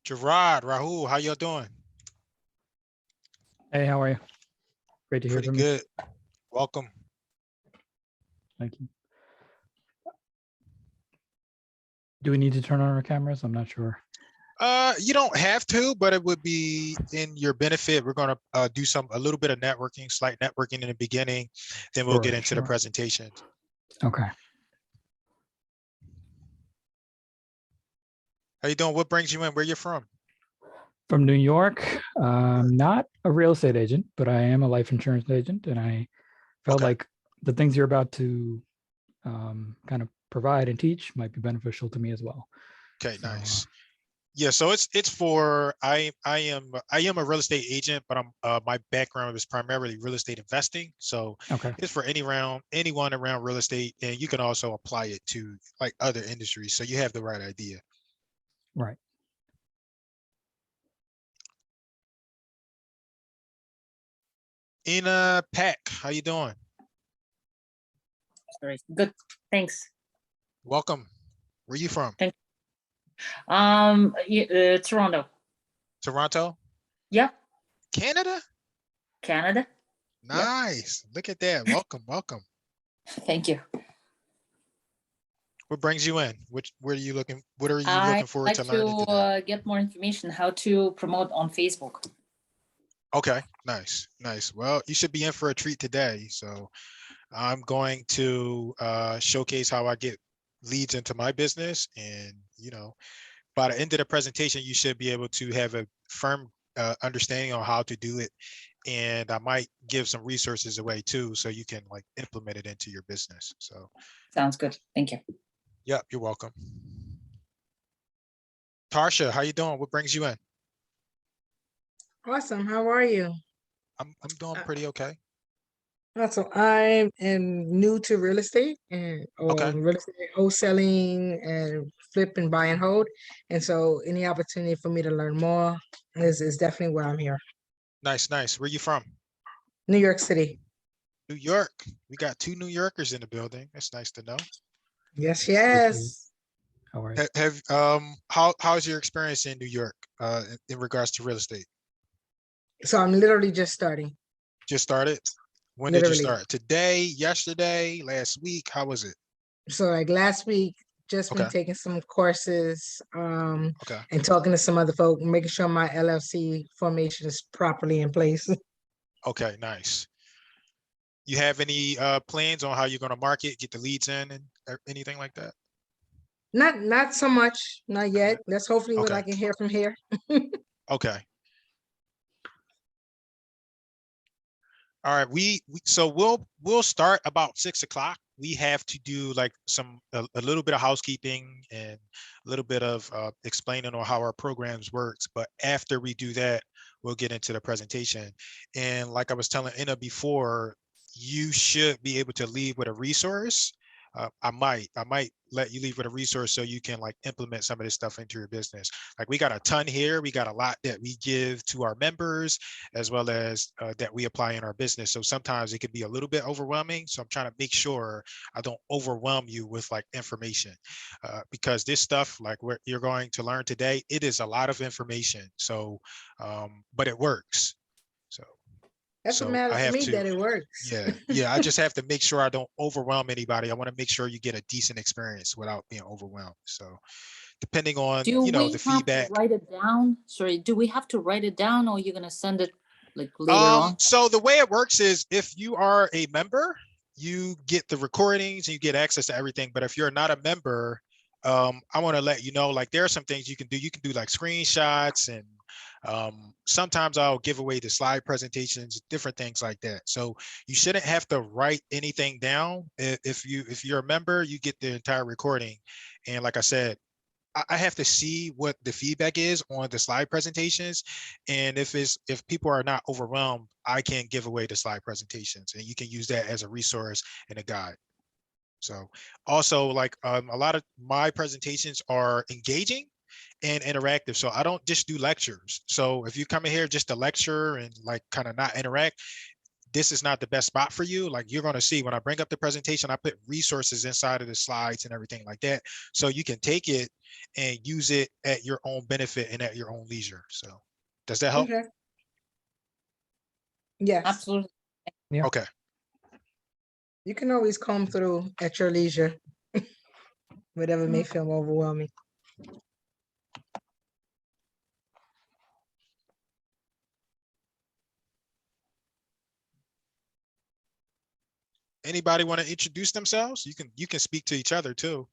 Gerard, Rahul, how y'all doing? Hey, how are you? Great to hear Pretty from good. Welcome. Thank you. Do we need to turn on our cameras? I'm not sure. You don't have to, but it would be in your benefit. We're going to do a little bit of networking, slight networking in the beginning, then we'll get into the presentation. Okay. How you doing? What brings you in? Where you're from? From New York. Not a real estate agent, but I am a life insurance agent, and I felt like the things you're about to kind of provide and teach might be beneficial to me as well. Okay, so, nice. Yeah, so it's for I am a real estate agent, but my background is primarily real estate investing. So it's for anyone around real estate, and you can also apply it to like other industries. So you have the right idea. Right. Ina Pack, how you doing? Sorry. Good. Thanks. Welcome. Where are you from? Thank Toronto. Toronto? Yeah. Canada? Canada. Nice. Yep. Look at that. Welcome, welcome. Thank you. What brings you in? What are you looking forward to learning today? Get more information how to promote on Facebook. Okay, nice. Well, you should be in for a treat today. So I'm going to showcase how I get leads into my business, and by the end of the presentation, you should be able to have a firm understanding on how to do it. And I might give some resources away too, so you can like implement it into your business. So sounds good. Thank you. Yep, you're welcome. Tarsha, how you doing? What brings you in? Awesome. How are you? I'm doing pretty okay. Awesome. I am new to real estate and real estate wholesaling and flip and buy and hold. And so any opportunity for me to learn more is definitely why I'm here. Nice. Where you from? New York City. New York. We got 2 New Yorkers in the building. That's nice to know. Yes. How are you? How's your experience in New York in regards to real estate? So I'm literally just starting. Just started? When did you start? Today, yesterday, last week? How was it? So like last week, just been taking some courses and talking to some other folk, making sure my LLC formation is properly in place. Okay, nice. You have any plans on how you're going to market, get the leads in and anything like that? Not so much, not yet. That's hopefully what I can hear from here. Okay. All right, so we'll start about 6 o'clock. We have to do like a little bit of housekeeping and a little bit of explaining on how our programs works. But after we do that, we'll get into the presentation. And like I was telling Ina before, you should be able to leave with a resource. I might let you leave with a resource so you can like implement some of this stuff into your business. Like we got a ton here. We got a lot that we give to our members as well as that we apply in our business. So sometimes it can be a little bit overwhelming. So I'm trying to make sure I don't overwhelm you with like information because this stuff like what you're going to learn today, it is a lot of information. So, but it works. So. That's what matters to me, that it works. Yeah. I just have to make sure I don't overwhelm anybody. I want to make sure you get a decent experience without being overwhelmed. So depending on, the feedback. To write it down? Sorry, do we have to write it down or you're going to send it like later on? So the way it works is if you are a member, you get the recordings and you get access to everything. But if you're not a member, I want to let you know, like there are some things you can do. You can do like screenshots and sometimes I'll give away the slide presentations, different things like that. So you shouldn't have to write anything down. If you're a member, you get the entire recording. And like I said, I have to see what the feedback is on the slide presentations. And if people are not overwhelmed, I can give away the slide presentations and you can use that as a resource and a guide. So also like a lot of my presentations are engaging and interactive. So I don't just do lectures. So if you come in here just to lecture and like kind of not interact, this is not the best spot for you, like you're going to see when I bring up the presentation, I put resources inside of the slides and everything like that. So you can take it and use it at your own benefit and at your own leisure. So does that help? Okay. Yes. Absolutely. Yeah. Okay. You can always comb through at your leisure. Whatever may feel overwhelming. Anybody want to introduce themselves? You can speak to each other too.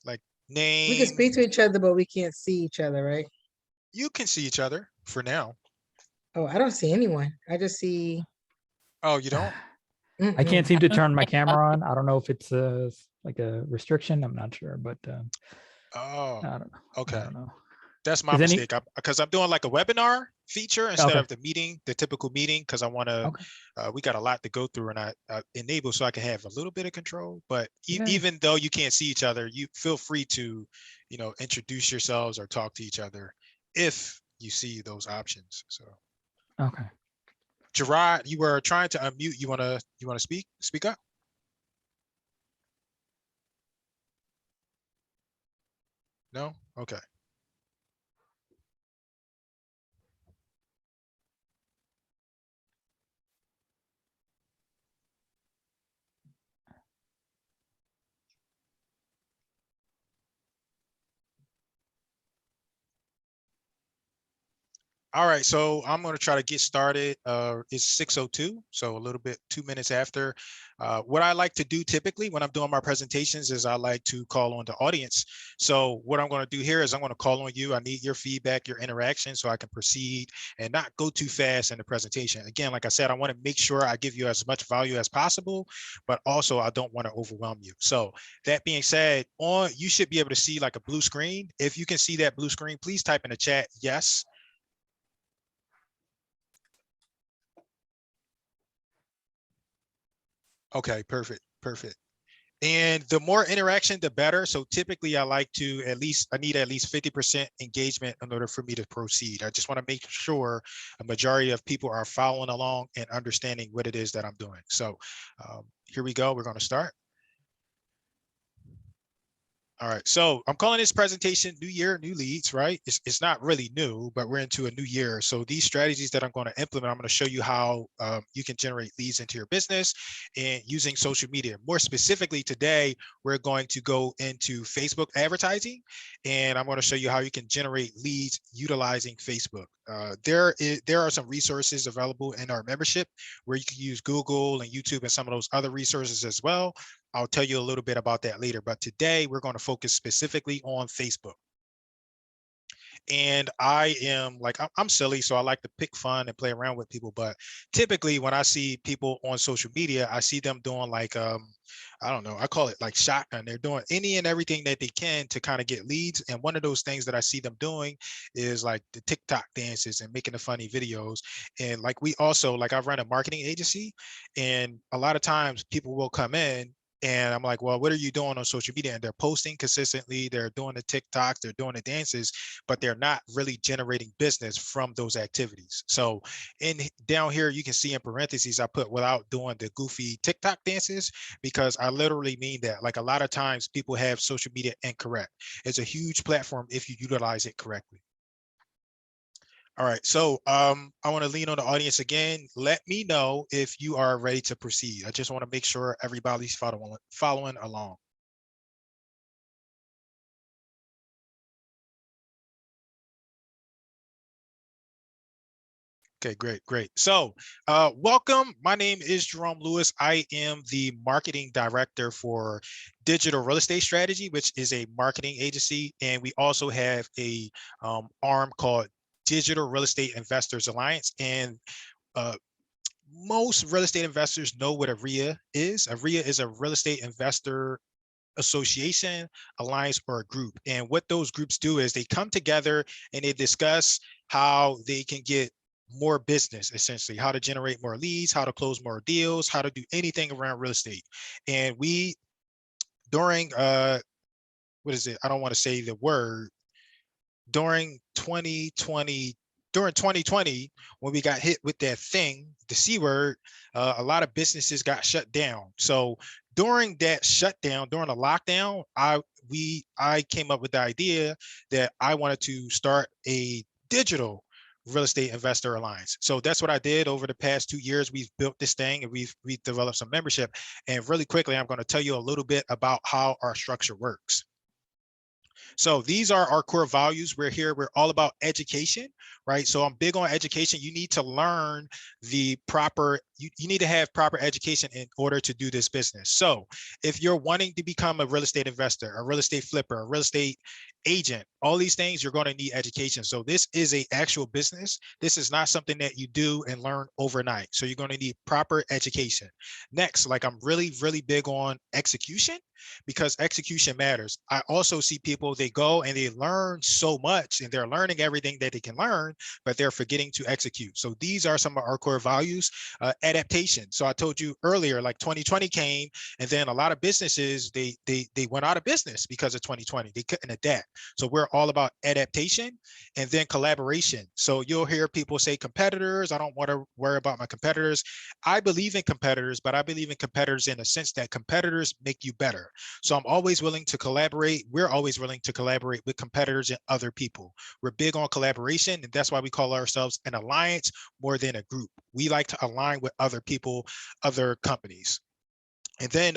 Like name. We can speak to each other, but we can't see each other, right? You can see each other for now. Oh, I don't see anyone. I just see. Oh, you don't? I can't seem to turn my camera on. I don't know if it's like a restriction. I'm not sure, but Oh, I don't know. okay. I don't know. That's my Is any- mistake. Because I'm doing like a webinar feature instead Okay. of the meeting, the typical meeting, because I want to, Okay. we got a lot to go through, and I enable so I can have a little bit of control. But Yeah. even though you can't see each other, you feel free to, you know, introduce yourselves or talk to each other if you see those options. So, Okay. Gerard, you were trying to unmute. You wanna speak up? No? Okay. All right, so I'm going to try to get started. It's 6:02, so a little bit 2 minutes after. What I like to do typically when I'm doing my presentations is I like to call on the audience. So what I'm going to do here is I'm going to call on you. I need your feedback, your interaction, so I can proceed and not go too fast in the presentation. Again, like I said, I want to make sure I give you as much value as possible, but also I don't want to overwhelm you. So that being said, you should be able to see like a blue screen. If you can see that blue screen, please type in the chat yes. Okay, perfect, perfect. And the more interaction, the better. So typically I like to I need at least 50% engagement in order for me to proceed. I just want to make sure a majority of people are following along and understanding what it is that I'm doing. So here we go, we're gonna start. All right, so I'm calling this presentation New Year, New Leads, right? It's not really new, but we're into a new year. So these strategies that I'm going to implement, I'm going to show you how you can generate leads into your business and using social media. More specifically today, we're going to go into Facebook advertising, and I'm going to show you how you can generate leads utilizing Facebook. There are some resources available in our membership where you can use Google and YouTube and some of those other resources as well. I'll tell you a little bit about that later, but today we're going to focus specifically on Facebook. And I am like, I'm silly, so I like to pick fun and play around with people. But typically when I see people on social media, I see them doing like, I don't know, I call it like shotgun. They're doing any and everything that they can to kind of get leads. And one of those things that I see them doing is like the TikTok dances and making the funny videos. And like we also, like I run a marketing agency, and a lot of times people will come in and I'm like, well, what are you doing on social media? And they're posting consistently, they're doing the TikToks, they're doing the dances, but they're not really generating business from those activities. So down here, you can see in parentheses, I put without doing the goofy TikTok dances, because I literally mean that. Like a lot of times people have social media incorrect. It's a huge platform if you utilize it correctly. All right, so I want to lean on the audience again. Let me know if you are ready to proceed. I just want to make sure everybody's following along. Okay, great, great. So welcome. My name is Jerome Lewis. I am the marketing director for Digital Real Estate Strategy, which is a marketing agency. And we also have a arm called Digital Real Estate Investors Alliance. And most real estate investors know what a RIA is. A RIA is a real estate investor association, alliance, or a group. And what those groups do is they come together and they discuss how they can get more business, essentially, how to generate more leads, how to close more deals, how to do anything around real estate. And we, during, what is it? I don't want to say the word. During 2020, during 2020, when we got hit with that thing, the C word, a lot of businesses got shut down. So during that shutdown, during the lockdown, I came up with the idea that I wanted to start a digital real estate investor alliance. So that's what I did over the past 2 years. We've built this thing and we've developed some membership. And really quickly, I'm going to tell you a little bit about how our structure works. So these are our core values. We're all about education, right? So I'm big on education. You need to learn the proper, you need to have proper education in order to do this business. So if you're wanting to become a real estate investor, a real estate flipper, a real estate agent, all these things, you're going to need education. So this is a actual business. This is not something that you do and learn overnight. So you're going to need proper education. Next, like I'm really, really big on execution, because execution matters. I also see people, they go and they learn so much and they're learning everything that they can learn, but they're forgetting to execute. So these are some of our core values. Adaptation. So I told you earlier, like 2020 came, and then a lot of businesses, they went out of business because of 2020. They couldn't adapt. So we're all about adaptation, and then collaboration. So you'll hear people say competitors. I don't want to worry about my competitors. I believe in competitors, but I believe in competitors in a sense that competitors make you better. So I'm always willing to collaborate. We're always willing to collaborate with competitors and other people. We're big on collaboration, and that's why we call ourselves an alliance more than a group. We like to align with other people, other companies. And then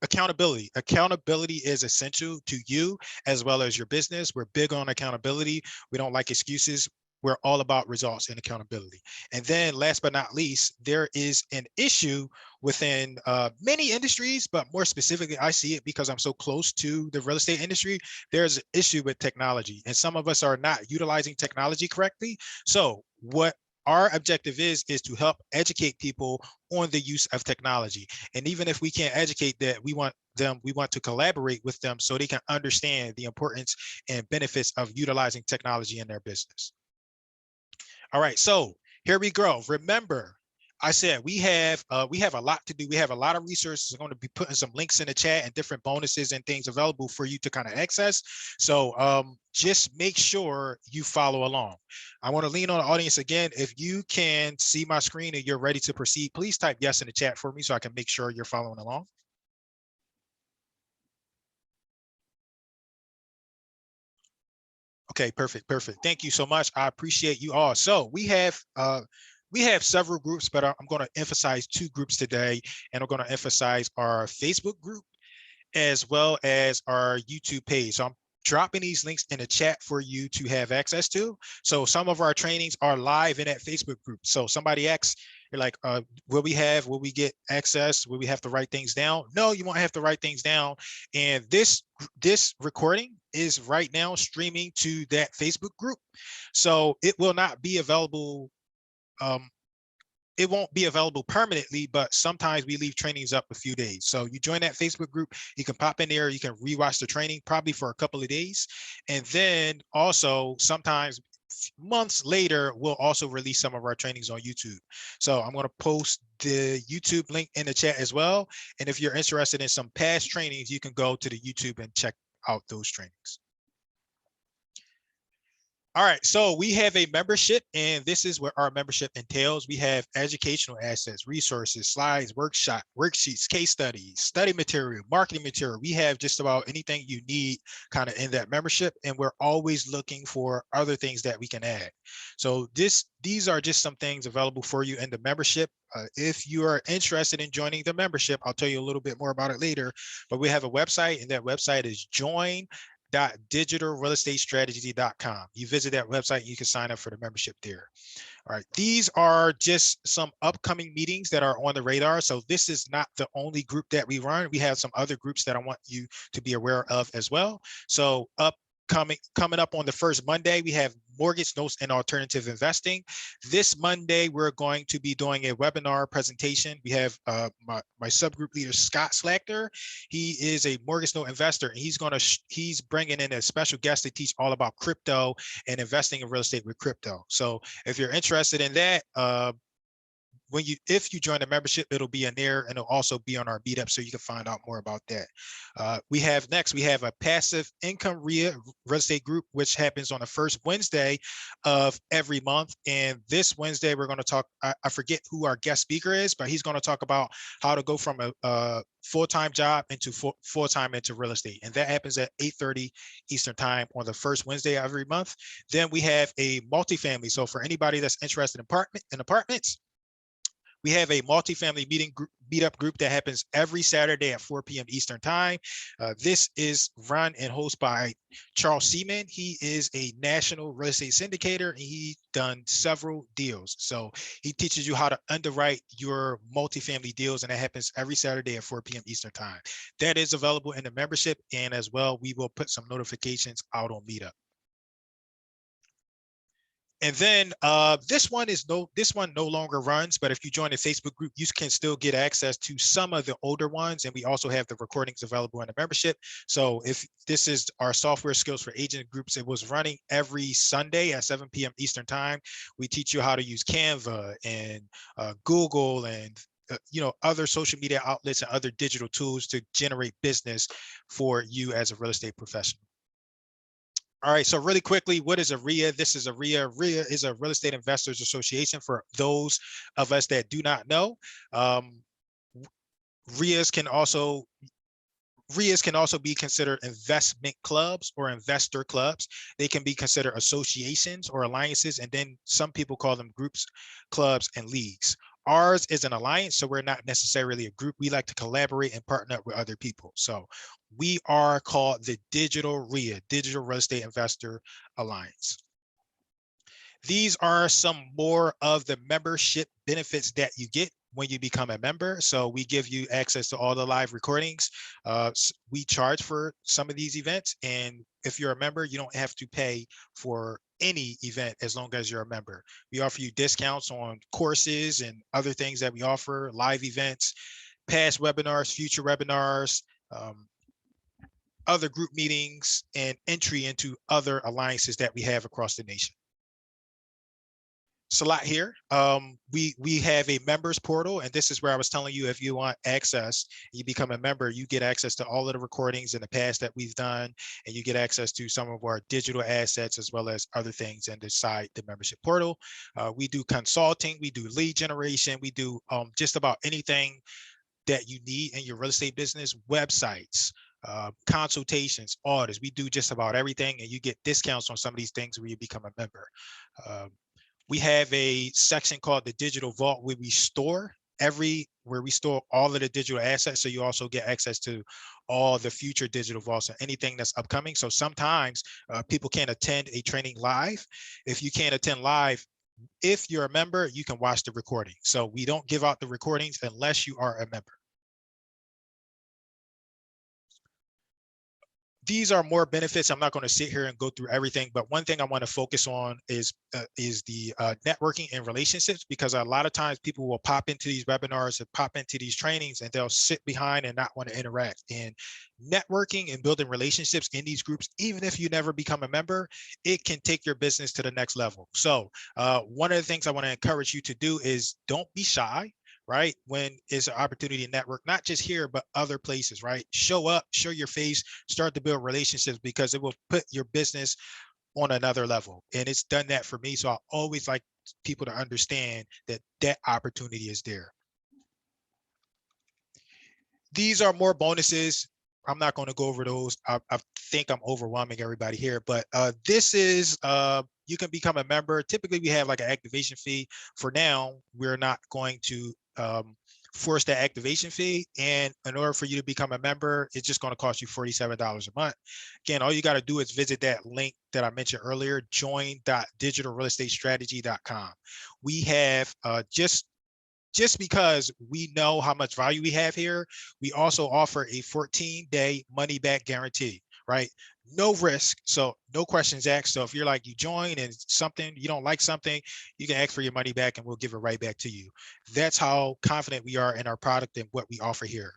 accountability. Accountability is essential to you as well as your business. We're big on accountability. We don't like excuses. We're all about results and accountability. And then last but not least, there is an issue within many industries, but more specifically, I see it because I'm so close to the real estate industry. There's an issue with technology, and some of us are not utilizing technology correctly. So what our objective is to help educate people on the use of technology. And even if we can't educate that, we want to collaborate with them so they can understand the importance and benefits of utilizing technology in their business. All right, so here we go. Remember, I said we have a lot to do. We have a lot of resources. I'm going to be putting some links in the chat and different bonuses and things available for you to kind of access. So just make sure you follow along. I want to lean on the audience again. If you can see my screen and you're ready to proceed, please type yes in the chat for me so I can make sure you're following along. Okay, perfect. Thank you so much. I appreciate you all. So we have several groups, but I'm going to emphasize 2 groups today, and I'm going to emphasize our Facebook group as well as our YouTube page. So I'm dropping these links in the chat for you to have access to. So some of our trainings are live in that Facebook group. So somebody asks, you're like, will we get access? Will we have to write things down? No, you won't have to write things down. And this recording is right now streaming to that Facebook group. So it will not be available. It won't be available permanently, but sometimes we leave trainings up a few days. So you join that Facebook group, you can pop in there, you can rewatch the training probably for a couple of days. And then also sometimes months later, we'll also release some of our trainings on YouTube. So I'm going to post the YouTube link in the chat as well. And if you're interested in some past trainings, you can go to the YouTube and check out those trainings. All right, so we have a membership, and this is what our membership entails. We have educational assets, resources, slides, worksheets, case studies, study material, marketing material. We have just about anything you need kind of in that membership, and we're always looking for other things that we can add. So these are just some things available for you in the membership. If you are interested in joining the membership, I'll tell you a little bit more about it later, but we have a website, and that website is join.digitalrealestatestrategy.com. You visit that website and you can sign up for the membership there. All right, these are just some upcoming meetings that are on the radar. So this is not the only group that we run. We have some other groups that I want you to be aware of as well. So coming up on the first Monday, we have mortgage notes and alternative investing. This Monday, we're going to be doing a webinar presentation. We have my subgroup leader, Scott Slachter. He is a mortgage note investor, and he's bringing in a special guest to teach all about crypto and investing in real estate with crypto. So if you're interested in that, if you join the membership, it'll be in there, and it'll also be on our meetup, so you can find out more about that. We have a passive income real estate group, which happens on the first Wednesday of every month. And this Wednesday, we're going to talk, I forget who our guest speaker is, but he's going to talk about how to go from a full-time job into full-time into real estate. And that happens at 8:30 Eastern time on the first Wednesday of every month. Then we have a multifamily. So for anybody that's interested in apartments, we have a multifamily meetup group that happens every Saturday at 4 p.m. Eastern time. This is run and hosted by Charles Seaman. He is a national real estate syndicator, and he's done several deals. So he teaches you how to underwrite your multifamily deals, and that happens every Saturday at 4 p.m. Eastern time. That is available in the membership, and as well, we will put some notifications out on Meetup. And then this one no longer runs, but if you join the Facebook group, you can still get access to some of the older ones. And we also have the recordings available in the membership. So if this is our software skills for agent groups, it was running every Sunday at 7 p.m. Eastern time. We teach you how to use Canva and Google and other social media outlets and other digital tools to generate business for you as a real estate professional. All right, so really quickly, what is a RIA? This is a RIA. RIA is a Real Estate Investors Association for those of us that do not know. RIAs can also be considered investment clubs or investor clubs. They can be considered associations or alliances, and then some people call them groups, clubs, and leagues. Ours is an alliance, so we're not necessarily a group. We like to collaborate and partner up with other people. So we are called the Digital RIA, Digital Real Estate Investor Alliance. These are some more of the membership benefits that you get when you become a member. So we give you access to all the live recordings. We charge for some of these events, and if you're a member, you don't have to pay for any event as long as you're a member. We offer you discounts on courses and other things that we offer, live events, past webinars, future webinars, other group meetings, and entry into other alliances that we have across the nation. It's a lot here. We have a members portal, and this is where I was telling you, if you want access, you become a member, you get access to all of the recordings in the past that we've done, and you get access to some of our digital assets as well as other things inside the membership portal. We do consulting, we do lead generation, we do just about anything that you need in your real estate business, websites, consultations, audits. We do just about everything, and you get discounts on some of these things when you become a member. We have a section called the Digital Vault where we store all of the digital assets. So you also get access to all the future digital vaults and anything that's upcoming. So sometimes people can't attend a training live. If you can't attend live, if you're a member, you can watch the recording. So we don't give out the recordings unless you are a member. These are more benefits. I'm not going to sit here and go through everything, but one thing I want to focus on is the networking and relationships, because a lot of times people will pop into these webinars and pop into these trainings and they'll sit behind and not want to interact. And networking and building relationships in these groups, even if you never become a member, it can take your business to the next level. So one of the things I want to encourage you to do is don't be shy. Right? When it's an opportunity to network, not just here, but other places, right? Show up, show your face, start to build relationships, because it will put your business on another level. And it's done that for me. So I always like people to understand that that opportunity is there. These are more bonuses. I'm not going to go over those. I think I'm overwhelming everybody here, but this is, you can become a member. Typically we have like an activation fee. For now, we're not going to force that activation fee. And in order for you to become a member, it's just going to cost you $47 a month. Again, all you got to do is visit that link that I mentioned earlier, join.digitalrealestatestrategy.com. We have just because we know how much value we have here, we also offer a 14-day money-back guarantee, right? No risk, so no questions asked. So if you're like, you join and something, you don't like something, you can ask for your money back and we'll give it right back to you. That's how confident we are in our product and what we offer here.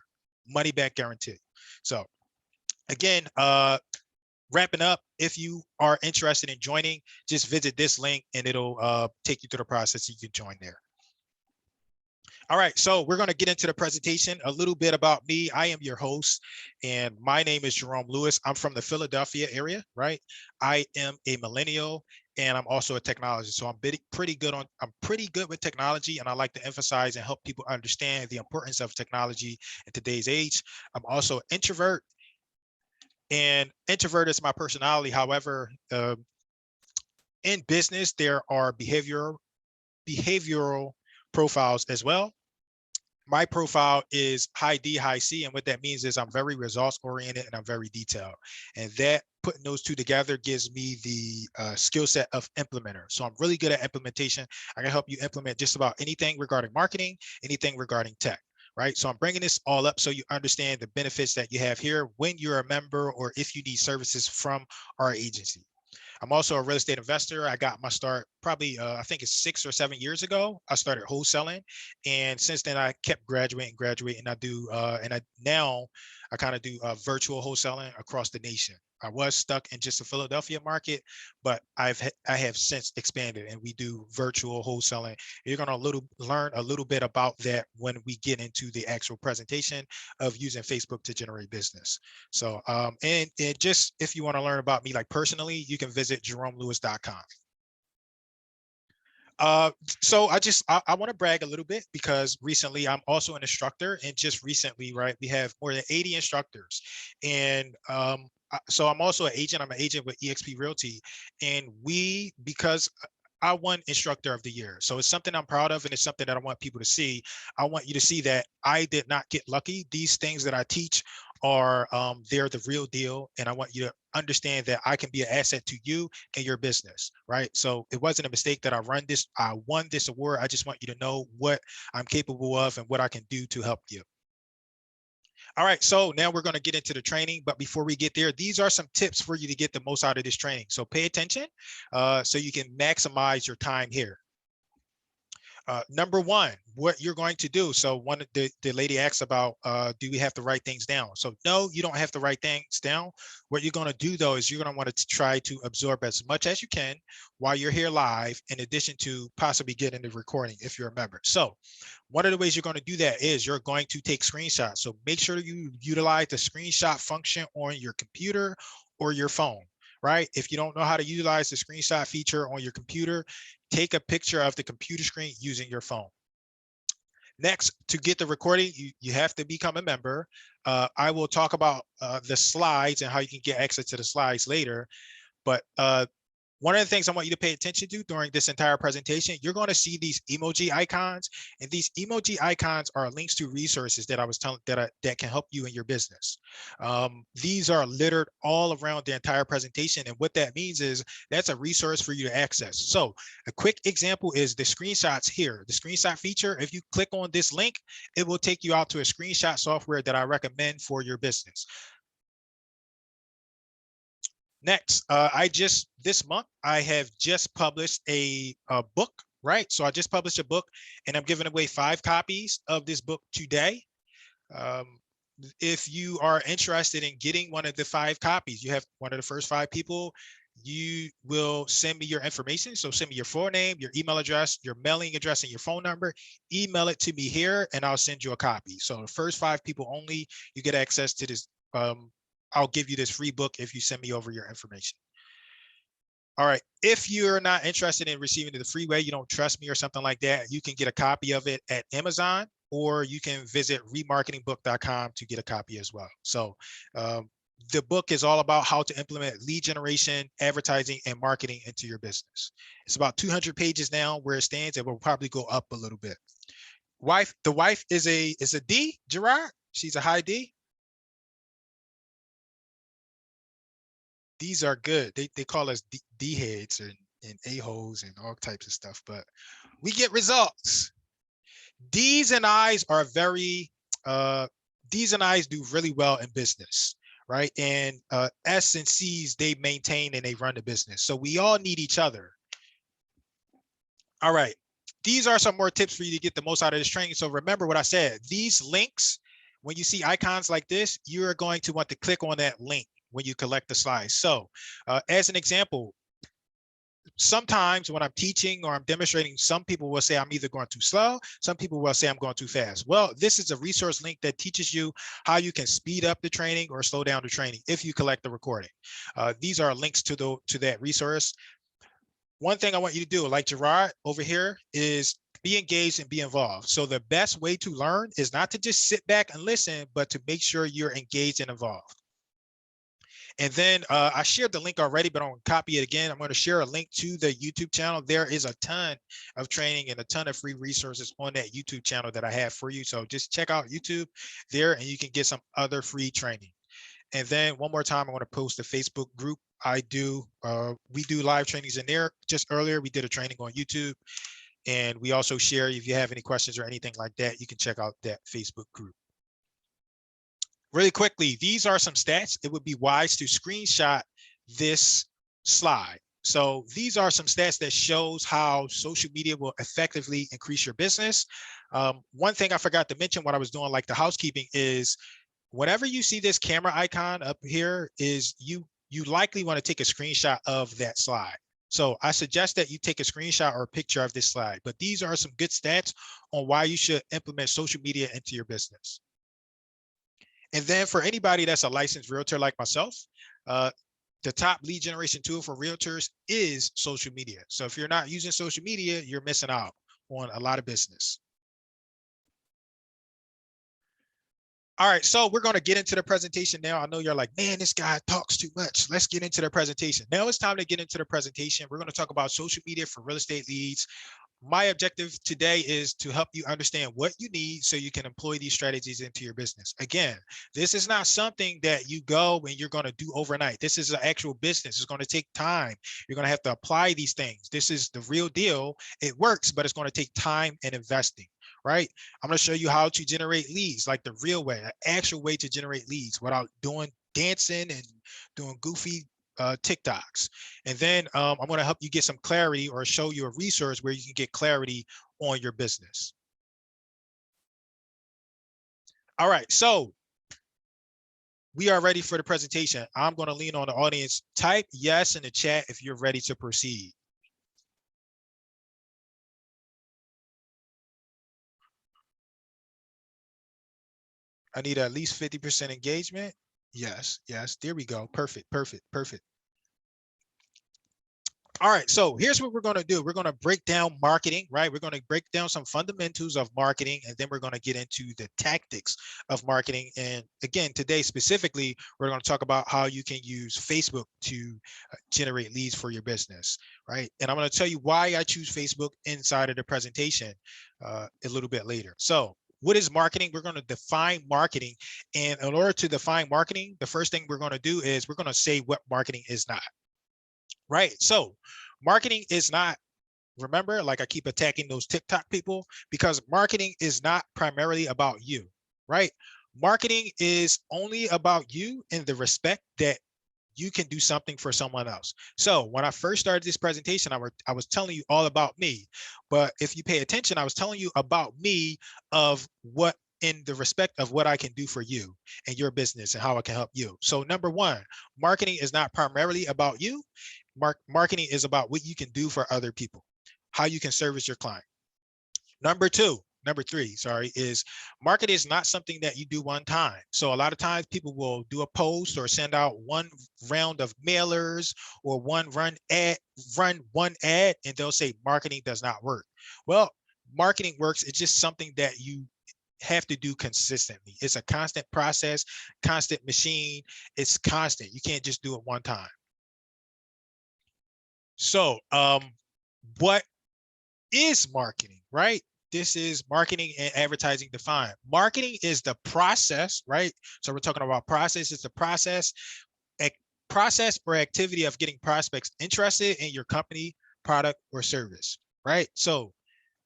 Money-back guarantee. So again, wrapping up, if you are interested in joining, just visit this link and it'll take you through the process. You can join there. All right, so we're going to get into the presentation. A little bit about me. I am your host, and my name is Jerome Lewis. I'm from the Philadelphia area, right? I am a millennial, and I'm also a technologist. So I'm pretty good with technology, and I like to emphasize and help people understand the importance of technology in today's age. I'm also an introvert, and introvert is my personality. However, in business, there are behavioral profiles as well. My profile is high D, high C, and what that means is I'm very results oriented and I'm very detailed. And that putting those two together gives me the skill set of implementer. So I'm really good at implementation. I can help you implement just about anything regarding marketing, anything regarding tech, right? So I'm bringing this all up so you understand the benefits that you have here when you're a member or if you need services from our agency. I'm also a real estate investor. I got my start probably, I think it's 6 or 7 years ago. I started wholesaling, and since then I kept graduating. I do, now I kind of do virtual wholesaling across the nation. I was stuck in just the Philadelphia market, but I have since expanded, and we do virtual wholesaling. You're going to learn a little bit about that when we get into the actual presentation of using Facebook to generate business. So, and just if you want to learn about me like personally, you can visit jeromelewis.com. So I want to brag a little bit because recently I'm also an instructor, and just recently, right, we have more than 80 instructors, and so I'm also an agent. I'm an agent with eXp Realty, and because I won Instructor of the Year. So it's something I'm proud of, and it's something that I want people to see. I want you to see that I did not get lucky. These things that I teach are they're the real deal, and I want you to understand that I can be an asset to you and your business, right? So it wasn't a mistake that I won this award. I just want you to know what I'm capable of and what I can do to help you. All right, so now we're going to get into the training, but before we get there, these are some tips for you to get the most out of this training. So pay attention so you can maximize your time here. Number one, what you're going to do. So the lady asks about, do we have to write things down? So no, you don't have to write things down. What you're going to do though, is you're going to want to try to absorb as much as you can while you're here live, in addition to possibly getting the recording if you're a member. So one of the ways you're going to do that is you're going to take screenshots. So make sure you utilize the screenshot function on your computer or your phone, right? If you don't know how to utilize the screenshot feature on your computer, take a picture of the computer screen using your phone. Next, to get the recording, you have to become a member. I will talk about the slides and how you can get access to the slides later, but one of the things I want you to pay attention to during this entire presentation, you're going to see these emoji icons, and these emoji icons are links to resources that I was telling that can help you in your business. These are littered all around the entire presentation, and what that means is that's a resource for you to access. So a quick example is the screenshots here. The screenshot feature, if you click on this link, it will take you out to a screenshot software that I recommend for your business. Next, this month, I have just published a book, right? So I just published a book, and I'm giving away 5 copies of this book today. If you are interested in getting one of the 5 copies, you have one of the first 5 people, you will send me your information. So send me your full name, your email address, your mailing address, and your phone number. Email it to me here, and I'll send you a copy. So the first 5 people only, you get access to this. I'll give you this free book if you send me over your information. All right, if you're not interested in receiving it the free way, you don't trust me or something like that, you can get a copy of it at Amazon, or you can visit remarketingbook.com to get a copy as well. So the book is all about how to implement lead generation, advertising, and marketing into your business. It's about 200 pages now where it stands. It will probably go up a little bit. The wife is a D, Gerard. She's a high D. These are good. They call us D heads and a-holes and all types of stuff, but we get results. D's and I's are D's and I's do really well in business, right? And S and C's, they maintain and they run the business. So we all need each other. All right. These are some more tips for you to get the most out of this training. So remember what I said, these links, when you see icons like this, you're going to want to click on that link when you collect the slides. So as an example, sometimes when I'm teaching or I'm demonstrating, some people will say I'm either going too slow. Some people will say I'm going too fast. Well, this is a resource link that teaches you how you can speed up the training or slow down the training if you collect the recording. These are links to that resource. One thing I want you to do, like Gerard over here, is be engaged and be involved. So the best way to learn is not to just sit back and listen, but to make sure you're engaged and involved. And then I shared the link already, but I'm going to copy it again. I'm going to share a link to the YouTube channel. There is a ton of training and a ton of free resources on that YouTube channel that I have for you. So just check out YouTube there and you can get some other free training. And then one more time, I want to post the Facebook group. We do live trainings in there. Just earlier, we did a training on YouTube. And we also share, if you have any questions or anything like that, you can check out that Facebook group. Really quickly, these are some stats. It would be wise to screenshot this slide. So these are some stats that shows how social media will effectively increase your business. One thing I forgot to mention when I was doing like the housekeeping is whenever you see this camera icon up here is you likely want to take a screenshot of that slide. So I suggest that you take a screenshot or a picture of this slide, but these are some good stats on why you should implement social media into your business. And then for anybody that's a licensed realtor like myself, the top lead generation tool for realtors is social media. So if you're not using social media, you're missing out on a lot of business. All right, so we're going to get into the presentation now. I know you're like, man, this guy talks too much. Let's get into the presentation. Now it's time to get into the presentation. We're going to talk about social media for real estate leads. My objective today is to help you understand what you need so you can employ these strategies into your business. Again, this is not something that you go and you're going to do overnight. This is an actual business. It's going to take time. You're going to have to apply these things. This is the real deal. It works, but it's going to take time and investing, right? I'm going to show you how to generate leads like the real way, an actual way to generate leads without doing dancing and doing goofy TikToks. And then I'm going to help you get some clarity or show you a resource where you can get clarity on your business. All right, so we are ready for the presentation. I'm going to lean on the audience. Type yes in the chat if you're ready to proceed. I need at least 50% engagement. Yes, yes, there we go. Perfect, perfect, perfect. All right, so here's what we're going to do. We're going to break down marketing, right? We're going to break down some fundamentals of marketing, and then we're going to get into the tactics of marketing. And again, today specifically, we're going to talk about how you can use Facebook to generate leads for your business, right? And I'm going to tell you why I choose Facebook inside of the presentation a little bit later. So what is marketing? We're going to define marketing. And in order to define marketing, the first thing we're going to do is we're going to say what marketing is not. Right. So marketing is not, remember, like I keep attacking those TikTok people because marketing is not primarily about you, right? Marketing is only about you in the respect that you can do something for someone else. So when I first started this presentation, I was telling you all about me, but if you pay attention, I was telling you about me of what in the respect of what I can do for you and your business and how I can help you. So number one, marketing is not primarily about you. Marketing is about what you can do for other people, how you can service your client. Number three, sorry, is marketing is not something that you do one time. So a lot of times people will do a post or send out one round of mailers or run one ad, and they'll say marketing does not work. Well, marketing works. It's just something that you have to do consistently. It's a constant process, constant machine. It's constant. You can't just do it one time. So what is marketing, right? This is marketing and advertising defined. Marketing is the process, right? So we're talking about process. It's the process or activity of getting prospects interested in your company, product, or service, right? So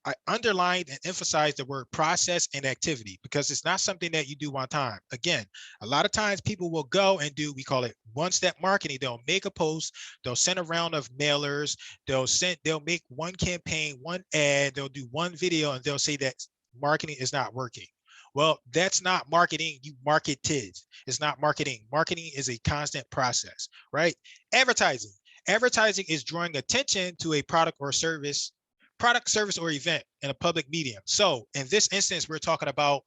I underlined and emphasized the word process and activity because it's not something that you do one time. Again, a lot of times people will go and do, we call it one-step marketing. They'll make a post, they'll send a round of mailers, they'll make one campaign, one ad, they'll do one video, and they'll say that marketing is not working. Well, that's not marketing. You marketed. It's not marketing. Marketing is a constant process, right? Advertising. Advertising is drawing attention to a product, service, or event in a public medium. So in this instance, we're talking about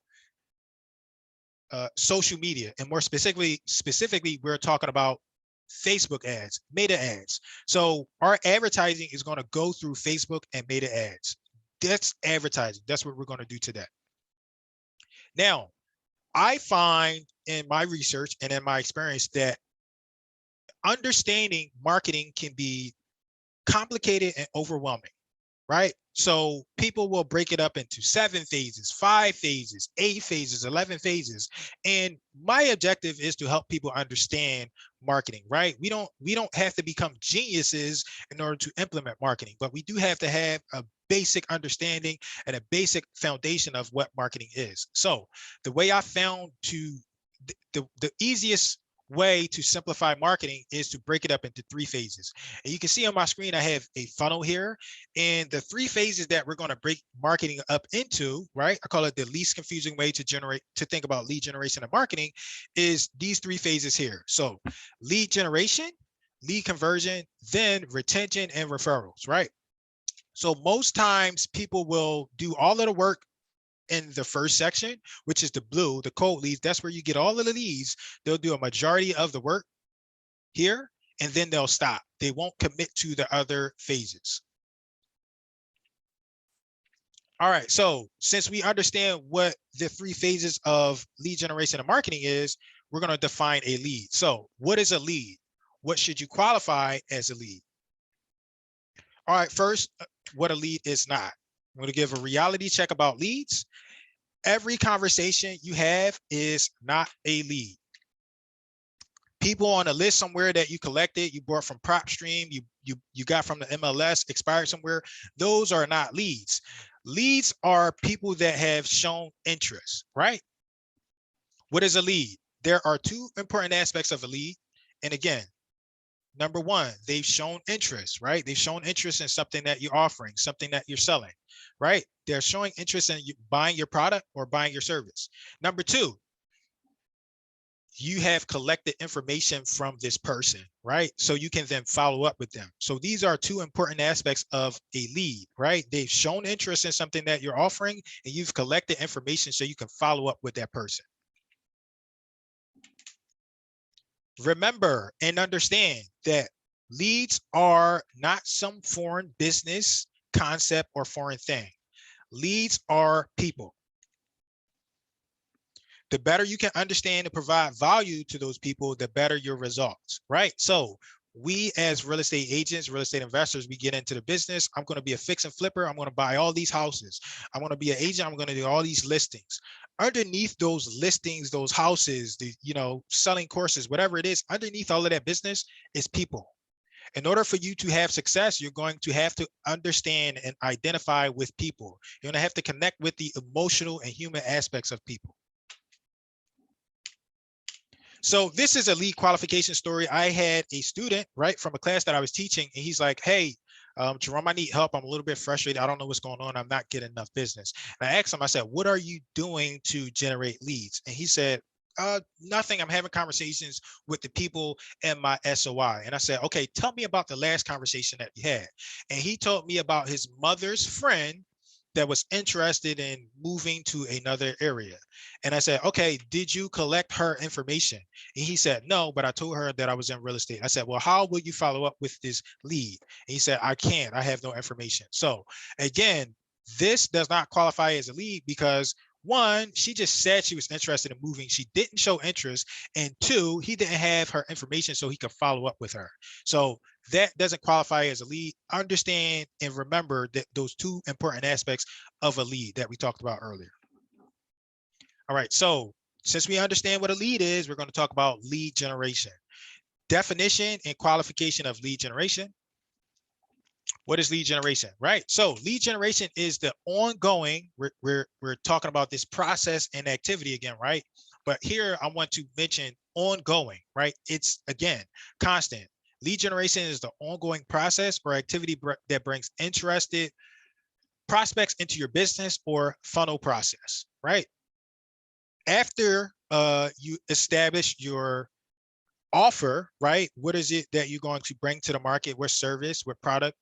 social media, and more specifically, we're talking about Facebook ads, Meta ads. So our advertising is going to go through Facebook and Meta ads. That's advertising. That's what we're going to do today. Now, I find in my research and in my experience that understanding marketing can be complicated and overwhelming, right? So people will break it up into 7 phases, 5 phases, 8 phases, 11 phases. And my objective is to help people understand marketing, right? We don't have to become geniuses in order to implement marketing, but we do have to have a basic understanding and a basic foundation of what marketing is. So the way I found the easiest way to simplify marketing is to break it up into 3 phases. And you can see on my screen, I have a funnel here, and the 3 phases that we're going to break marketing up into, right? I call it the least confusing way to think about lead generation and marketing is these 3 phases here. So lead generation, lead conversion, then retention and referrals, right? So most times people will do all of the work in the first section, which is the blue, the cold leads. That's where you get all of the leads. They'll do a majority of the work here, and then they'll stop. They won't commit to the other phases. All right, so since we understand what the 3 phases of lead generation and marketing is, we're going to define a lead. So what is a lead? What should you qualify as a lead? All right, first, what a lead is not. I'm going to give a reality check about leads. Every conversation you have is not a lead. People on a list somewhere that you collected, you bought from PropStream, you got from the MLS, expired somewhere, those are not leads. Leads are people that have shown interest, right? What is a lead? There are 2 important aspects of a lead. And again, number 1, they've shown interest, right? They've shown interest in something that you're offering, something that you're selling, right? They're showing interest in you buying your product or buying your service. Number 2, you have collected information from this person, right? So you can then follow up with them. So these are 2 important aspects of a lead, right? They've shown interest in something that you're offering, and you've collected information so you can follow up with that person. Remember and understand that leads are not some foreign business concept or foreign thing. Leads are people. The better you can understand and provide value to those people, the better your results, right? So we as real estate agents, real estate investors, we get into the business. I'm going to be a fix and flipper. I'm going to buy all these houses. I'm going to be an agent. I'm going to do all these listings. Underneath those listings, those houses, the, selling courses, whatever it is, underneath all of that business is people. In order for you to have success, you're going to have to understand and identify with people. You're going to have to connect with the emotional and human aspects of people. So this is a lead qualification story. I had a student, right, from a class that I was teaching, and he's like, hey, Jerome, I need help. I'm a little bit frustrated. I don't know what's going on. I'm not getting enough business. And I asked him, I said, what are you doing to generate leads? And he said, nothing. I'm having conversations with the people in my SOI. And I said, okay, tell me about the last conversation that you had. And he told me about his mother's friend that was interested in moving to another area. And I said, okay, did you collect her information? And he said, no, but I told her that I was in real estate. I said, well, how will you follow up with this lead? And he said, I can't, I have no information. So again, this does not qualify as a lead because 1, she just said she was interested in moving. She didn't show interest. And 2, he didn't have her information so he could follow up with her. So that doesn't qualify as a lead. Understand and remember that those 2 important aspects of a lead that we talked about earlier. All right, so since we understand what a lead is, we're going to talk about lead generation. Definition and qualification of lead generation. What is lead generation, right? So lead generation is the ongoing, we're talking about this process and activity again, right? But here I want to mention ongoing, right? It's again, constant. Lead generation is the ongoing process or activity that brings interested prospects into your business or funnel process, right? After you establish your offer, right? What is it that you're going to bring to the market? What service, what product,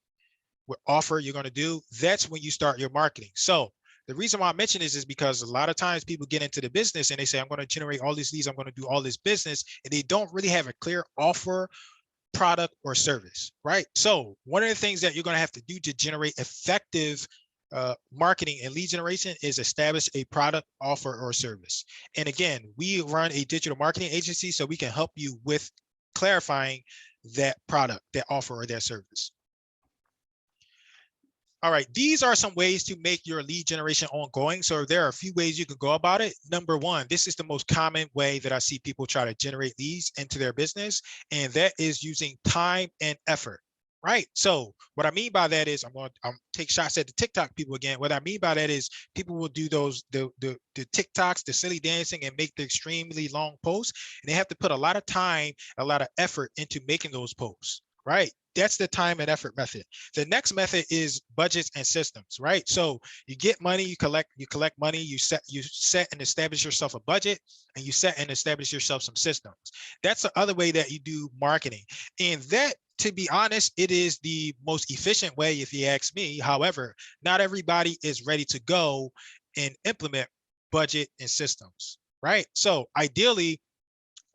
what offer you're going to do? That's when you start your marketing. So the reason why I mention this is because a lot of times people get into the business and they say, I'm going to generate all these leads, I'm going to do all this business, and they don't really have a clear offer, product, or service, right? So one of the things that you're going to have to do to generate effective marketing and lead generation is establish a product, offer, or service. And again, we run a digital marketing agency, so we can help you with clarifying that product, that offer, or that service. All right, these are some ways to make your lead generation ongoing. So there are a few ways you can go about it. Number one, this is the most common way that I see people try to generate leads into their business, and that is using time and effort, right? So what I mean by that is, I'm take shots at the TikTok people again. What I mean by that is people will do those, the TikToks, the silly dancing, and make the extremely long posts, and they have to put a lot of time, a lot of effort into making those posts, right? That's the time and effort method. The next method is budgets and systems, right? So you get money, you collect money, you set and establish yourself a budget, and you set and establish yourself some systems. That's the other way that you do marketing. And that, to be honest, it is the most efficient way, if you ask me. However, not everybody is ready to go and implement budget and systems, right? So ideally,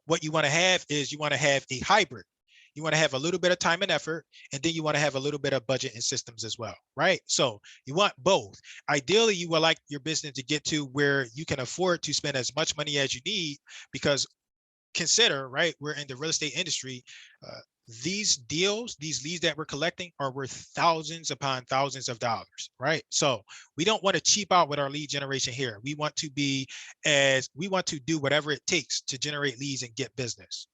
what you want to have is you want to have a hybrid. You want to have a little bit of time and effort, and then you want to have a little bit of budget and systems as well, right? So you want both. Ideally, you would like your business to get to where you can afford to spend as much money as you need, because consider, right, we're in the real estate industry. These deals, these leads that we're collecting are worth thousands upon thousands of dollars, right? So we don't want to cheap out with our lead generation here. We want to do whatever it takes to generate leads and get business.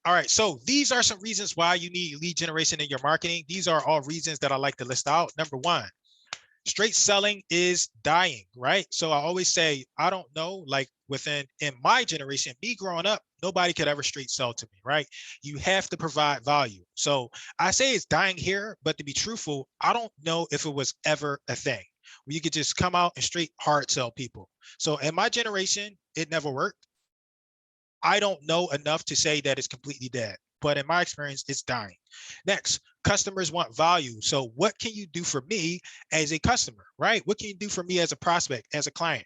All right, so these are some reasons why you need lead generation in your marketing. These are all reasons that I like to list out. Number one, straight selling is dying, right? So I always say, I don't know, like in my generation, me growing up, nobody could ever straight sell to me, right? You have to provide value. So I say it's dying here, but to be truthful, I don't know if it was ever a thing where you could just come out and straight hard sell people. So in my generation, it never worked. I don't know enough to say that it's completely dead, but in my experience, it's dying. Next, customers want value. So what can you do for me as a customer, right? What can you do for me as a prospect, as a client?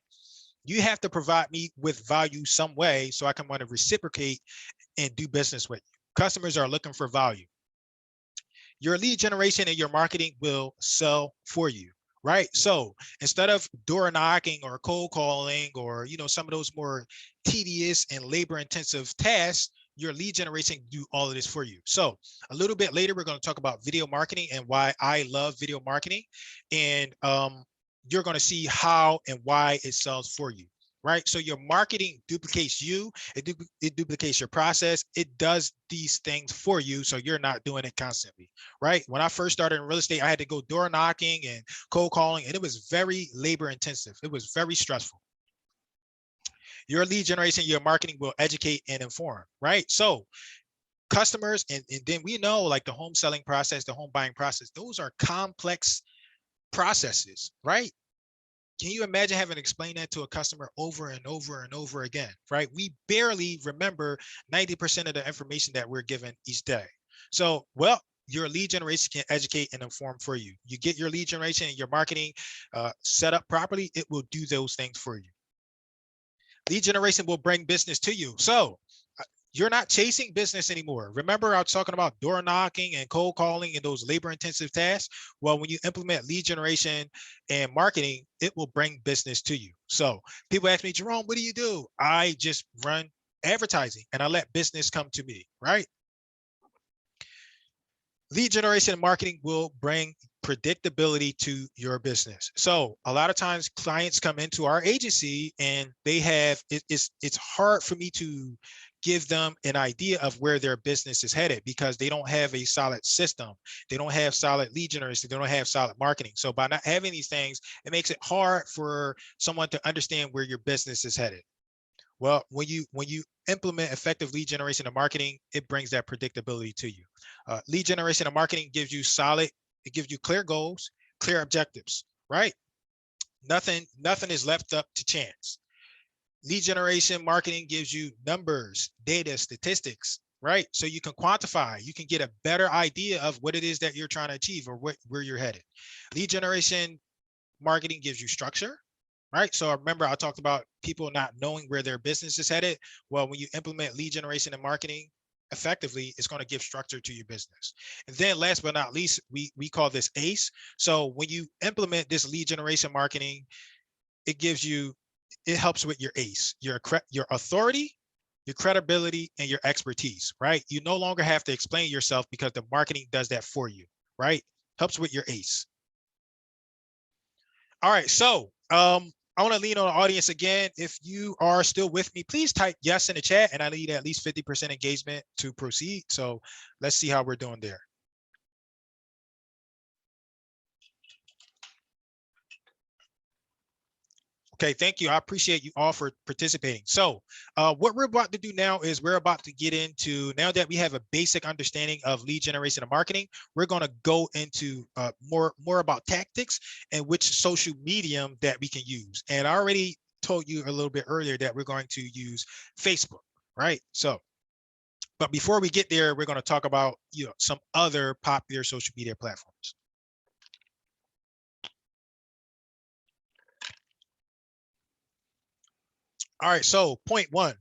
You have to provide me with value some way so I can want to reciprocate and do business with you. Customers are looking for value. Your lead generation and your marketing will sell for you, right? So instead of door knocking or cold calling or, some of those more tedious and labor intensive tasks, your lead generation can do all of this for you. So a little bit later, we're going to talk about video marketing and why I love video marketing. And you're going to see how and why it sells for you, right? So your marketing duplicates you, it duplicates your process. It does these things for you, so you're not doing it constantly, right? When I first started in real estate, I had to go door knocking and cold calling, and it was very labor intensive. It was very stressful. Your lead generation, your marketing will educate and inform, right? So customers, and then we know, like the home selling process, the home buying process, those are complex processes, right? Can you imagine having to explain that to a customer over and over and over again, right? We barely remember 90% of the information that we're given each day. So, well, your lead generation can educate and inform for you. You get your lead generation and your marketing set up properly, it will do those things for you. Lead generation will bring business to you. So you're not chasing business anymore. Remember, I was talking about door knocking and cold calling and those labor intensive tasks. Well, when you implement lead generation and marketing, it will bring business to you. So people ask me, Jerome, what do you do? I just run advertising and I let business come to me, right? Lead generation and marketing will bring predictability to your business. So a lot of times clients come into our agency and they have, it's hard for me to give them an idea of where their business is headed because they don't have a solid system. They don't have solid lead generation. They don't have solid marketing. So by not having these things, it makes it hard for someone to understand where your business is headed. Well, when you implement effective lead generation and marketing, it brings that predictability to you. Lead generation and marketing gives you it gives you clear goals, clear objectives, right? Nothing is left up to chance. Lead generation marketing gives you numbers, data, statistics, right? So you can quantify, you can get a better idea of what it is that you're trying to achieve or where you're headed. Lead generation marketing gives you structure, right? So remember, I talked about people not knowing where their business is headed. Well, when you implement lead generation and marketing effectively, it's going to give structure to your business. And then last but not least, we call this ACE. So when you implement this lead generation marketing, it gives you, it helps with your ACE, your authority, your credibility, and your expertise, right? You no longer have to explain yourself because the marketing does that for you, right? Helps with your ACE. All right, so I want to lean on the audience again. If you are still with me, please type yes in the chat, and I need at least 50% engagement to proceed. So let's see how we're doing there. Okay, thank you. I appreciate you all for participating. So what we're about to do now is we're about to get into, now that we have a basic understanding of lead generation and marketing, we're going to go into more about tactics and which social medium that we can use. And I already told you a little bit earlier that we're going to use Facebook, right? So, but before we get there, we're going to talk about, you know, some other popular social media platforms. All right, so point one,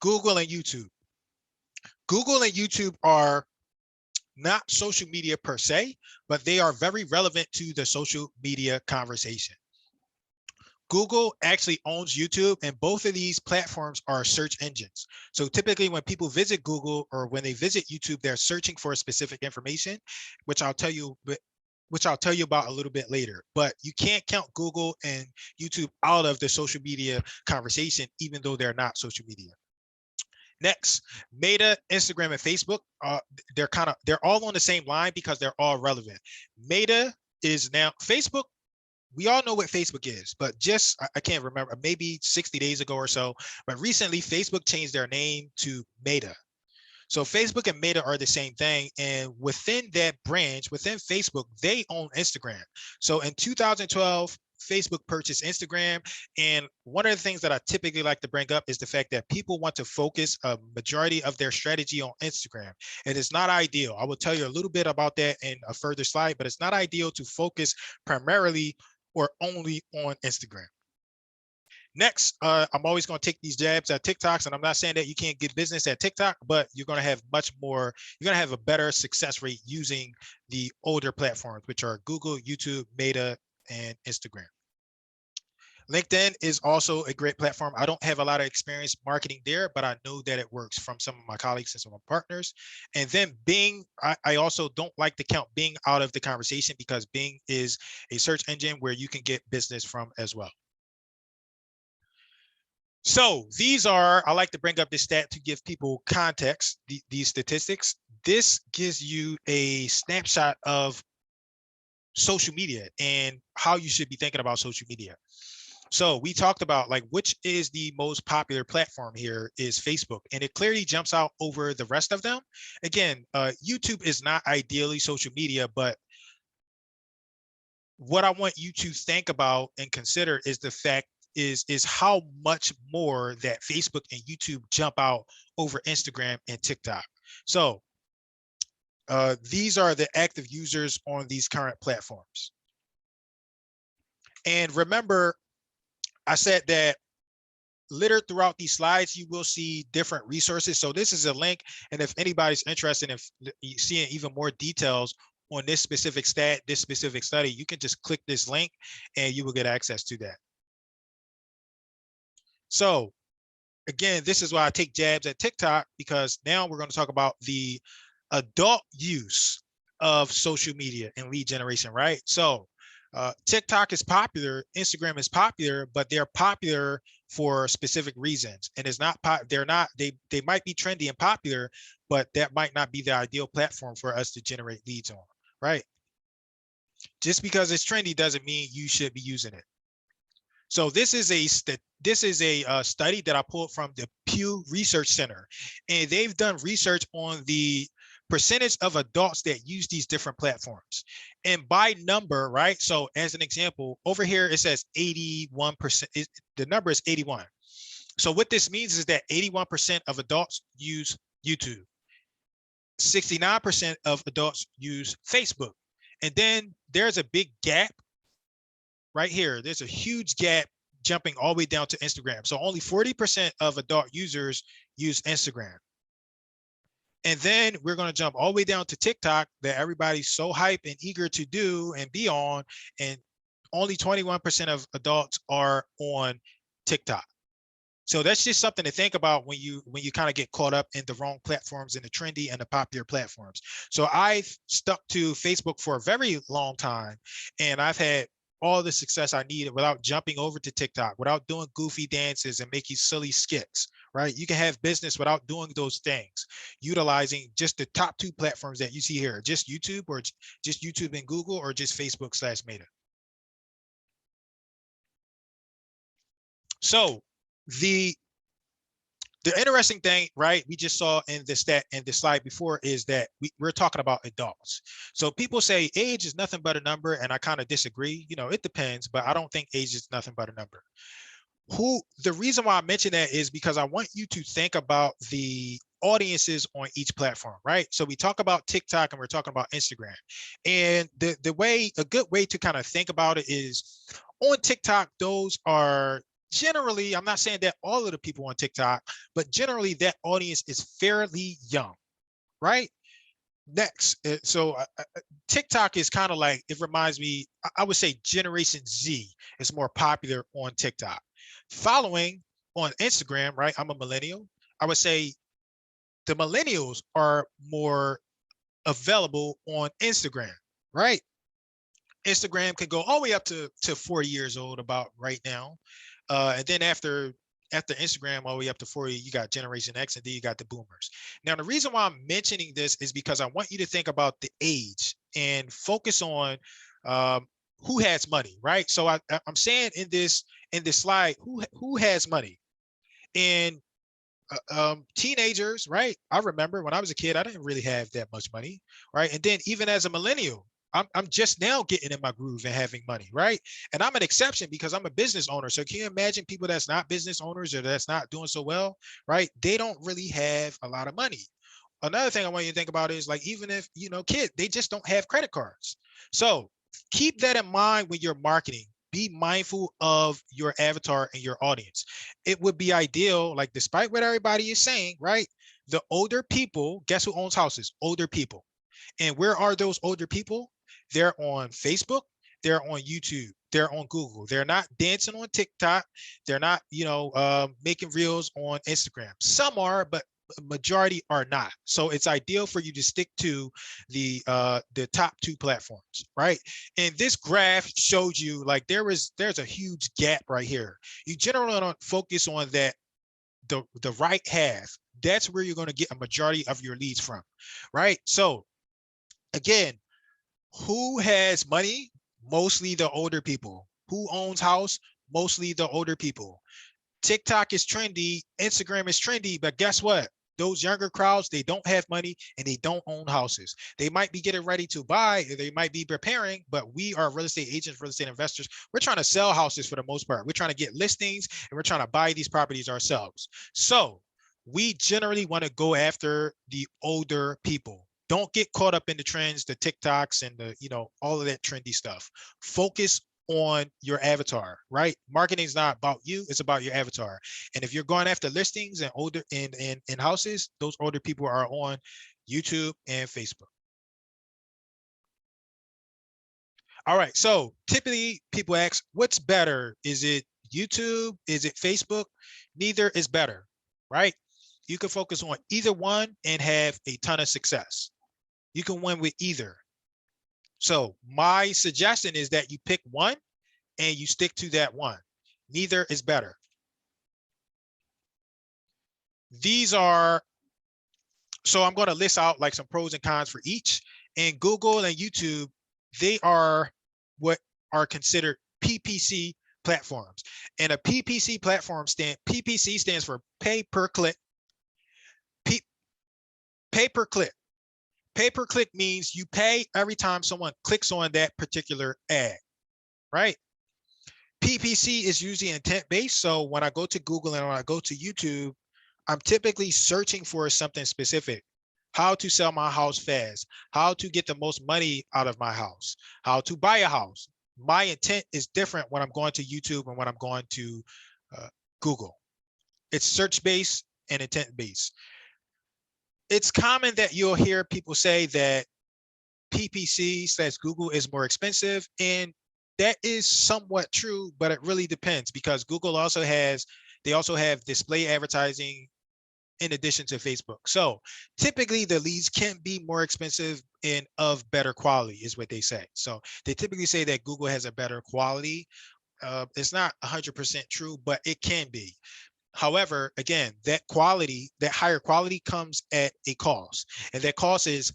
Google and YouTube. Google and YouTube are not social media per se, but they are very relevant to the social media conversation. Google actually owns YouTube, and both of these platforms are search engines. So typically when people visit Google or when they visit YouTube, they're searching for specific information, which I'll tell you about a little bit later. But you can't count Google and YouTube out of the social media conversation, even though they're not social media. Next, Meta, Instagram, and Facebook, they're all on the same line because they're all relevant. Meta is now Facebook. We all know what Facebook is, but just, I can't remember, maybe 60 days ago or so, but recently Facebook changed their name to Meta. So Facebook and Meta are the same thing. And within that branch, within Facebook, they own Instagram. So in 2012, Facebook purchased Instagram. And one of the things that I typically like to bring up is the fact that people want to focus a majority of their strategy on Instagram. And it's not ideal. I will tell you a little bit about that in a further slide, but it's not ideal to focus primarily or only on Instagram. Next, I'm always going to take these jabs at TikToks, and I'm not saying that you can't get business at TikTok, but you're going to have much more, you're going to have a better success rate using the older platforms, which are Google, YouTube, Meta, and Instagram. LinkedIn is also a great platform. I don't have a lot of experience marketing there, but I know that it works from some of my colleagues and some of my partners. And then Bing, I also don't like to count Bing out of the conversation because Bing is a search engine where you can get business from as well. So these are, I like to bring up this stat to give people context, these statistics. This gives you a snapshot of social media and how you should be thinking about social media. So we talked about like, which is the most popular platform here is Facebook, and it clearly jumps out over the rest of them. Again, YouTube is not ideally social media, but what I want you to think about and consider is the fact is how much more that Facebook and YouTube jump out over Instagram and TikTok. So these are the active users on these current platforms. And remember, I said that littered throughout these slides, you will see different resources. So this is a link. And if anybody's interested in seeing even more details on this specific stat, this specific study, you can just click this link and you will get access to that. So again, this is why I take jabs at TikTok, because now we're going to talk about the adult use of social media and lead generation, right? So TikTok is popular, Instagram is popular, but they're popular for specific reasons. And it's not, they might be trendy and popular, but that might not be the ideal platform for us to generate leads on, right? Just because it's trendy doesn't mean you should be using it. So this is a study that I pulled from the Pew Research Center, and they've done research on the percentage of adults that use these different platforms. And by number, right? So as an example, over here, it says 81%, the number is 81. So what this means is that 81% of adults use YouTube. 69% of adults use Facebook. And then there's a big gap right here. There's a huge gap jumping all the way down to Instagram. So only 40% of adult users use Instagram. And then we're going to jump all the way down to TikTok that everybody's so hype and eager to do and be on. And only 21% of adults are on TikTok. So that's just something to think about when you kind of get caught up in the wrong platforms and the trendy and the popular platforms. So I've stuck to Facebook for a very long time, and I've had all the success I needed without jumping over to TikTok, without doing goofy dances and making silly skits, right? You can have business without doing those things, utilizing just the top 2 platforms that you see here, just YouTube or just YouTube and Google, or just Facebook/Meta. So the interesting thing, right, we just saw in the slide before is that we're talking about adults. So people say age is nothing but a number, and I kind of disagree. You know, it depends, but I don't think age is nothing but a number. The reason why I mention that is because I want you to think about the audiences on each platform, right? So we talk about TikTok and we're talking about Instagram. And a good way to kind of think about it is on TikTok, those are generally, I'm not saying that all of the people on TikTok, but generally that audience is fairly young, right? Next, so TikTok is kind of like, it reminds me, I would say Generation Z is more popular on TikTok. Following on Instagram, right? I'm a millennial. I would say the millennials are more available on Instagram, right? Instagram can go all the way up to 40 years old about right now. And then after Instagram, all the way up to 40, you got Generation X, and then you got the boomers. Now, the reason why I'm mentioning this is because I want you to think about the age and focus on who has money, right? So I'm saying in this slide, who has money? And teenagers, right? I remember when I was a kid, I didn't really have that much money, right? And then even as a millennial, I'm just now getting in my groove and having money, right? And I'm an exception because I'm a business owner. So can you imagine people that's not business owners or that's not doing so well, right? They don't really have a lot of money. Another thing I want you to think about is, like, even if, you know, kids, they just don't have credit cards. So keep that in mind when you're marketing. Be mindful of your avatar and your audience. It would be ideal, like, despite what everybody is saying, right? The older people, guess who owns houses? Older people. And where are those older people? They're on Facebook, they're on YouTube, they're on Google. They're not dancing on TikTok. They're not, making reels on Instagram. Some are, but majority are not. So it's ideal for you to stick to the top 2 platforms, right? And this graph showed you, like, there's a huge gap right here. You generally don't focus on that, the right half. That's where you're going to get a majority of your leads from, right? So again, who has money? Mostly the older people. Who owns house? Mostly the older people. TikTok is trendy, Instagram is trendy, but guess what? Those younger crowds, they don't have money and they don't own houses. They might be getting ready to buy, they might be preparing, but we are real estate agents, real estate investors. We're trying to sell houses for the most part. We're trying to get listings and we're trying to buy these properties ourselves. So we generally want to go after the older people. Don't get caught up in the trends, the TikToks and the, all of that trendy stuff. Focus on your avatar, right? Marketing is not about you, it's about your avatar. And if you're going after listings and older in houses, those older people are on YouTube and Facebook. All right, so typically people ask, what's better? Is it YouTube? Is it Facebook? Neither is better, right? You can focus on either one and have a ton of success. You can win with either. So my suggestion is that you pick one and you stick to that one. Neither is better. So I'm going to list out like some pros and cons for each. And Google and YouTube, they are what are considered PPC platforms. And a PPC platform PPC stands for pay per click. Pay per click. Pay per click means you pay every time someone clicks on that particular ad, right? PPC is usually intent-based. So when I go to Google and when I go to YouTube, I'm typically searching for something specific. How to sell my house fast, how to get the most money out of my house, how to buy a house. My intent is different when I'm going to YouTube and when I'm going to Google. It's search-based and intent-based. It's common that you'll hear people say that PPC/Google is more expensive, and that is somewhat true, but it really depends because Google also has, they also have display advertising in addition to Facebook. So typically the leads can be more expensive and of better quality is what they say. So they typically say that Google has a better quality. It's not 100% true, but it can be. However, again, that quality, that higher quality comes at a cost. And that cost is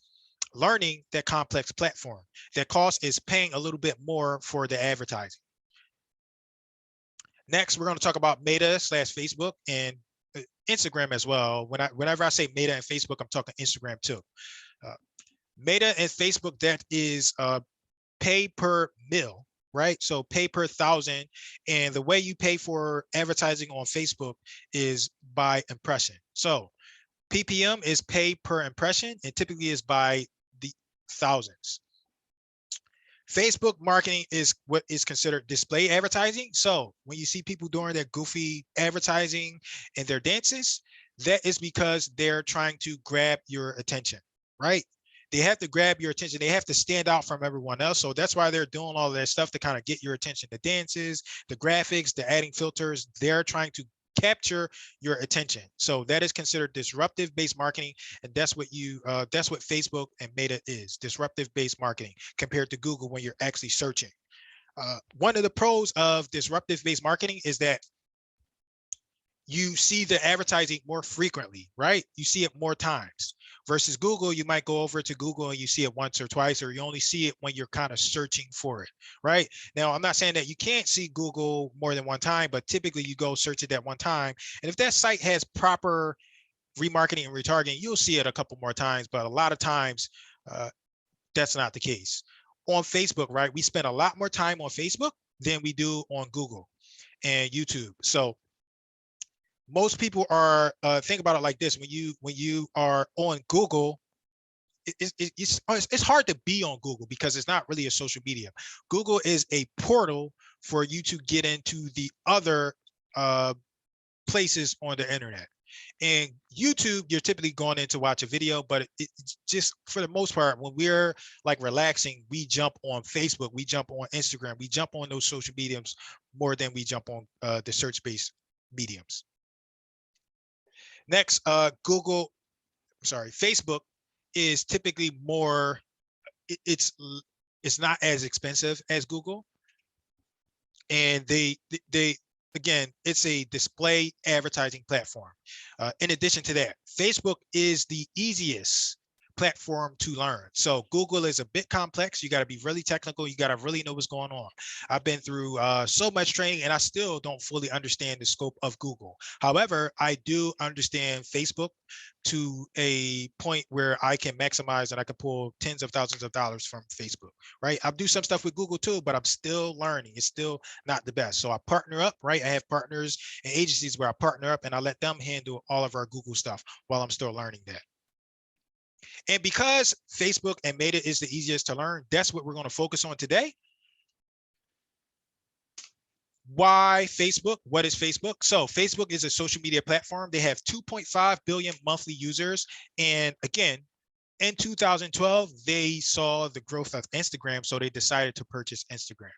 learning that complex platform. That cost is paying a little bit more for the advertising. Next, we're going to talk about Meta/Facebook and Instagram as well. Whenever I say Meta and Facebook, I'm talking Instagram too. Meta and Facebook, that is pay per mil, right? So pay per 1,000. And the way you pay for advertising on Facebook is by impression. So PPM is pay per impression and typically is by the thousands. Facebook marketing is what is considered display advertising. So when you see people doing their goofy advertising and their dances, that is because they're trying to grab your attention, right? They have to grab your attention. They have to stand out from everyone else. So that's why they're doing all of that stuff to kind of get your attention. The dances, the graphics, the adding filters, they're trying to capture your attention. So that is considered disruptive based marketing. And that's what that's what Facebook and Meta is, disruptive based marketing compared to Google when you're actually searching. One of the pros of disruptive based marketing is that you see the advertising more frequently, right? You see it more times versus Google. You might go over to Google and you see it once or twice, or you only see it when you're kind of searching for it, right? Now, I'm not saying that you can't see Google more than one time, but typically you go search it that one time. And if that site has proper remarketing and retargeting, you'll see it a couple more times, but a lot of times that's not the case. On Facebook, right? We spend a lot more time on Facebook than we do on Google and YouTube. So most people are think about it like this: when you are on Google, it's hard to be on Google because it's not really a social media. Google is a portal for you to get into the other places on the internet. And YouTube, you're typically going in to watch a video, but it's just for the most part, when we're like relaxing, we jump on Facebook, we jump on Instagram, we jump on those social mediums more than we jump on the search-based mediums. Next, Facebook is typically more, it's not as expensive as Google. And they again, it's a display advertising platform. In addition to that, Facebook is the easiest platform to learn. So Google is a bit complex. You got to be really technical. You got to really know what's going on. I've been through so much training and I still don't fully understand the scope of Google. However, I do understand Facebook to a point where I can maximize and I can pull tens of thousands of dollars from Facebook, right? I'll do some stuff with Google too, but I'm still learning. It's still not the best. So I partner up, right? I have partners and agencies where I partner up and I let them handle all of our Google stuff while I'm still learning that. And because Facebook and Meta is the easiest to learn, that's what we're going to focus on today. Why Facebook? What is Facebook? So Facebook is a social media platform. They have 2.5 billion monthly users. And again, in 2012, they saw the growth of Instagram, so they decided to purchase Instagram.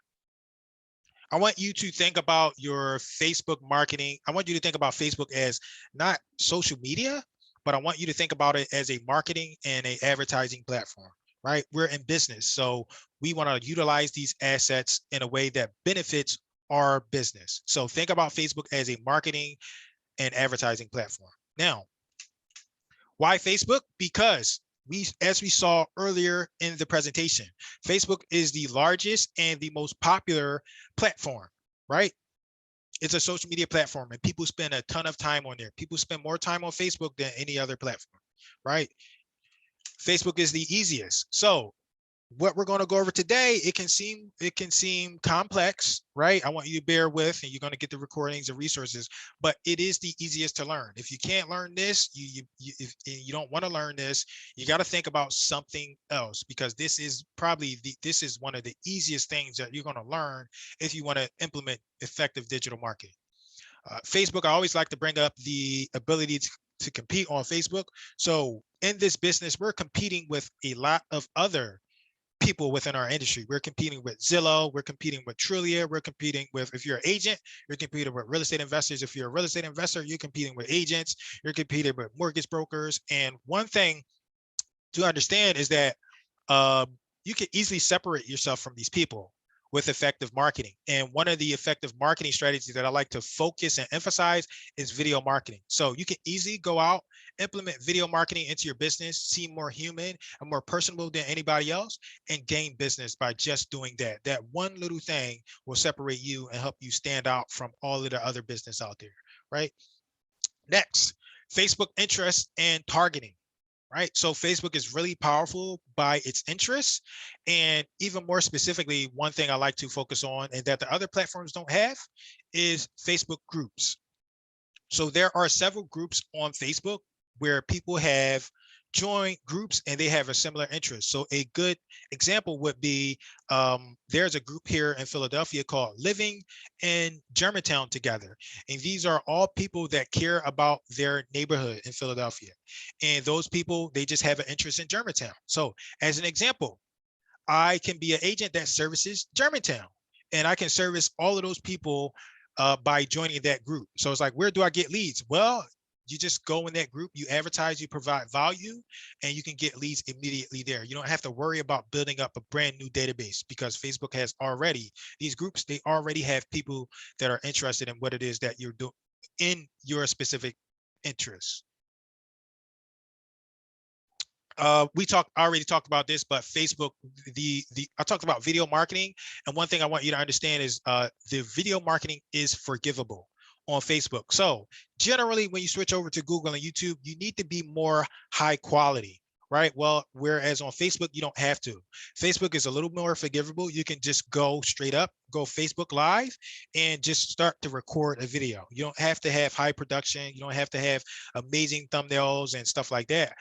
I want you to think about your Facebook marketing. I want you to think about Facebook as not social media, but I want you to think about it as a marketing and a advertising platform, right? We're in business, so we want to utilize these assets in a way that benefits our business. So think about Facebook as a marketing and advertising platform. Now, why Facebook? Because as we saw earlier in the presentation, Facebook is the largest and the most popular platform, right? It's a social media platform and people spend a ton of time on there. People spend more time on Facebook than any other platform, right? Facebook is the easiest. So what we're going to go over today, it can seem complex, right? I want you to bear with, and you're going to get the recordings and resources, but it is the easiest to learn. If you can't learn this, if you don't want to learn this, you got to think about something else, because this is probably this is one of the easiest things that you're going to learn if you want to implement effective digital marketing. Facebook, I always like to bring up the ability to compete on Facebook. So in this business, we're competing with a lot of other people within our industry. We're competing with Zillow, we're competing with Trulia, we're competing with, if you're an agent, you're competing with real estate investors. If you're a real estate investor, you're competing with agents, you're competing with mortgage brokers. And one thing to understand is that you can easily separate yourself from these people with effective marketing. And one of the effective marketing strategies that I like to focus and emphasize is video marketing. So you can easily go out, implement video marketing into your business, seem more human and more personable than anybody else, and gain business by just doing that. That one little thing will separate you and help you stand out from all of the other business out there, right? Next, Facebook interest and targeting. Right. So Facebook is really powerful by its interests. And even more specifically, one thing I like to focus on and that the other platforms don't have is Facebook groups. So there are several groups on Facebook where people have joined groups and they have a similar interest. So a good example would be there's a group here in Philadelphia called Living in Germantown Together. And these are all people that care about their neighborhood in Philadelphia. And those people, they just have an interest in Germantown. So as an example, I can be an agent that services Germantown, and I can service all of those people by joining that group. So it's like, where do I get leads? Well, you just go in that group, you advertise, you provide value, and you can get leads immediately there. You don't have to worry about building up a brand new database, because Facebook has already, these groups, they already have people that are interested in what it is that you're doing in your specific interests. We already talked about this, but Facebook, I talked about video marketing, and one thing I want you to understand is the video marketing is forgivable on Facebook. So generally, when you switch over to Google and YouTube, you need to be more high quality, right? Well, whereas on Facebook, you don't have to. Facebook is a little more forgivable. You can just go straight up, go Facebook Live, and just start to record a video. You don't have to have high production. You don't have to have amazing thumbnails and stuff like that.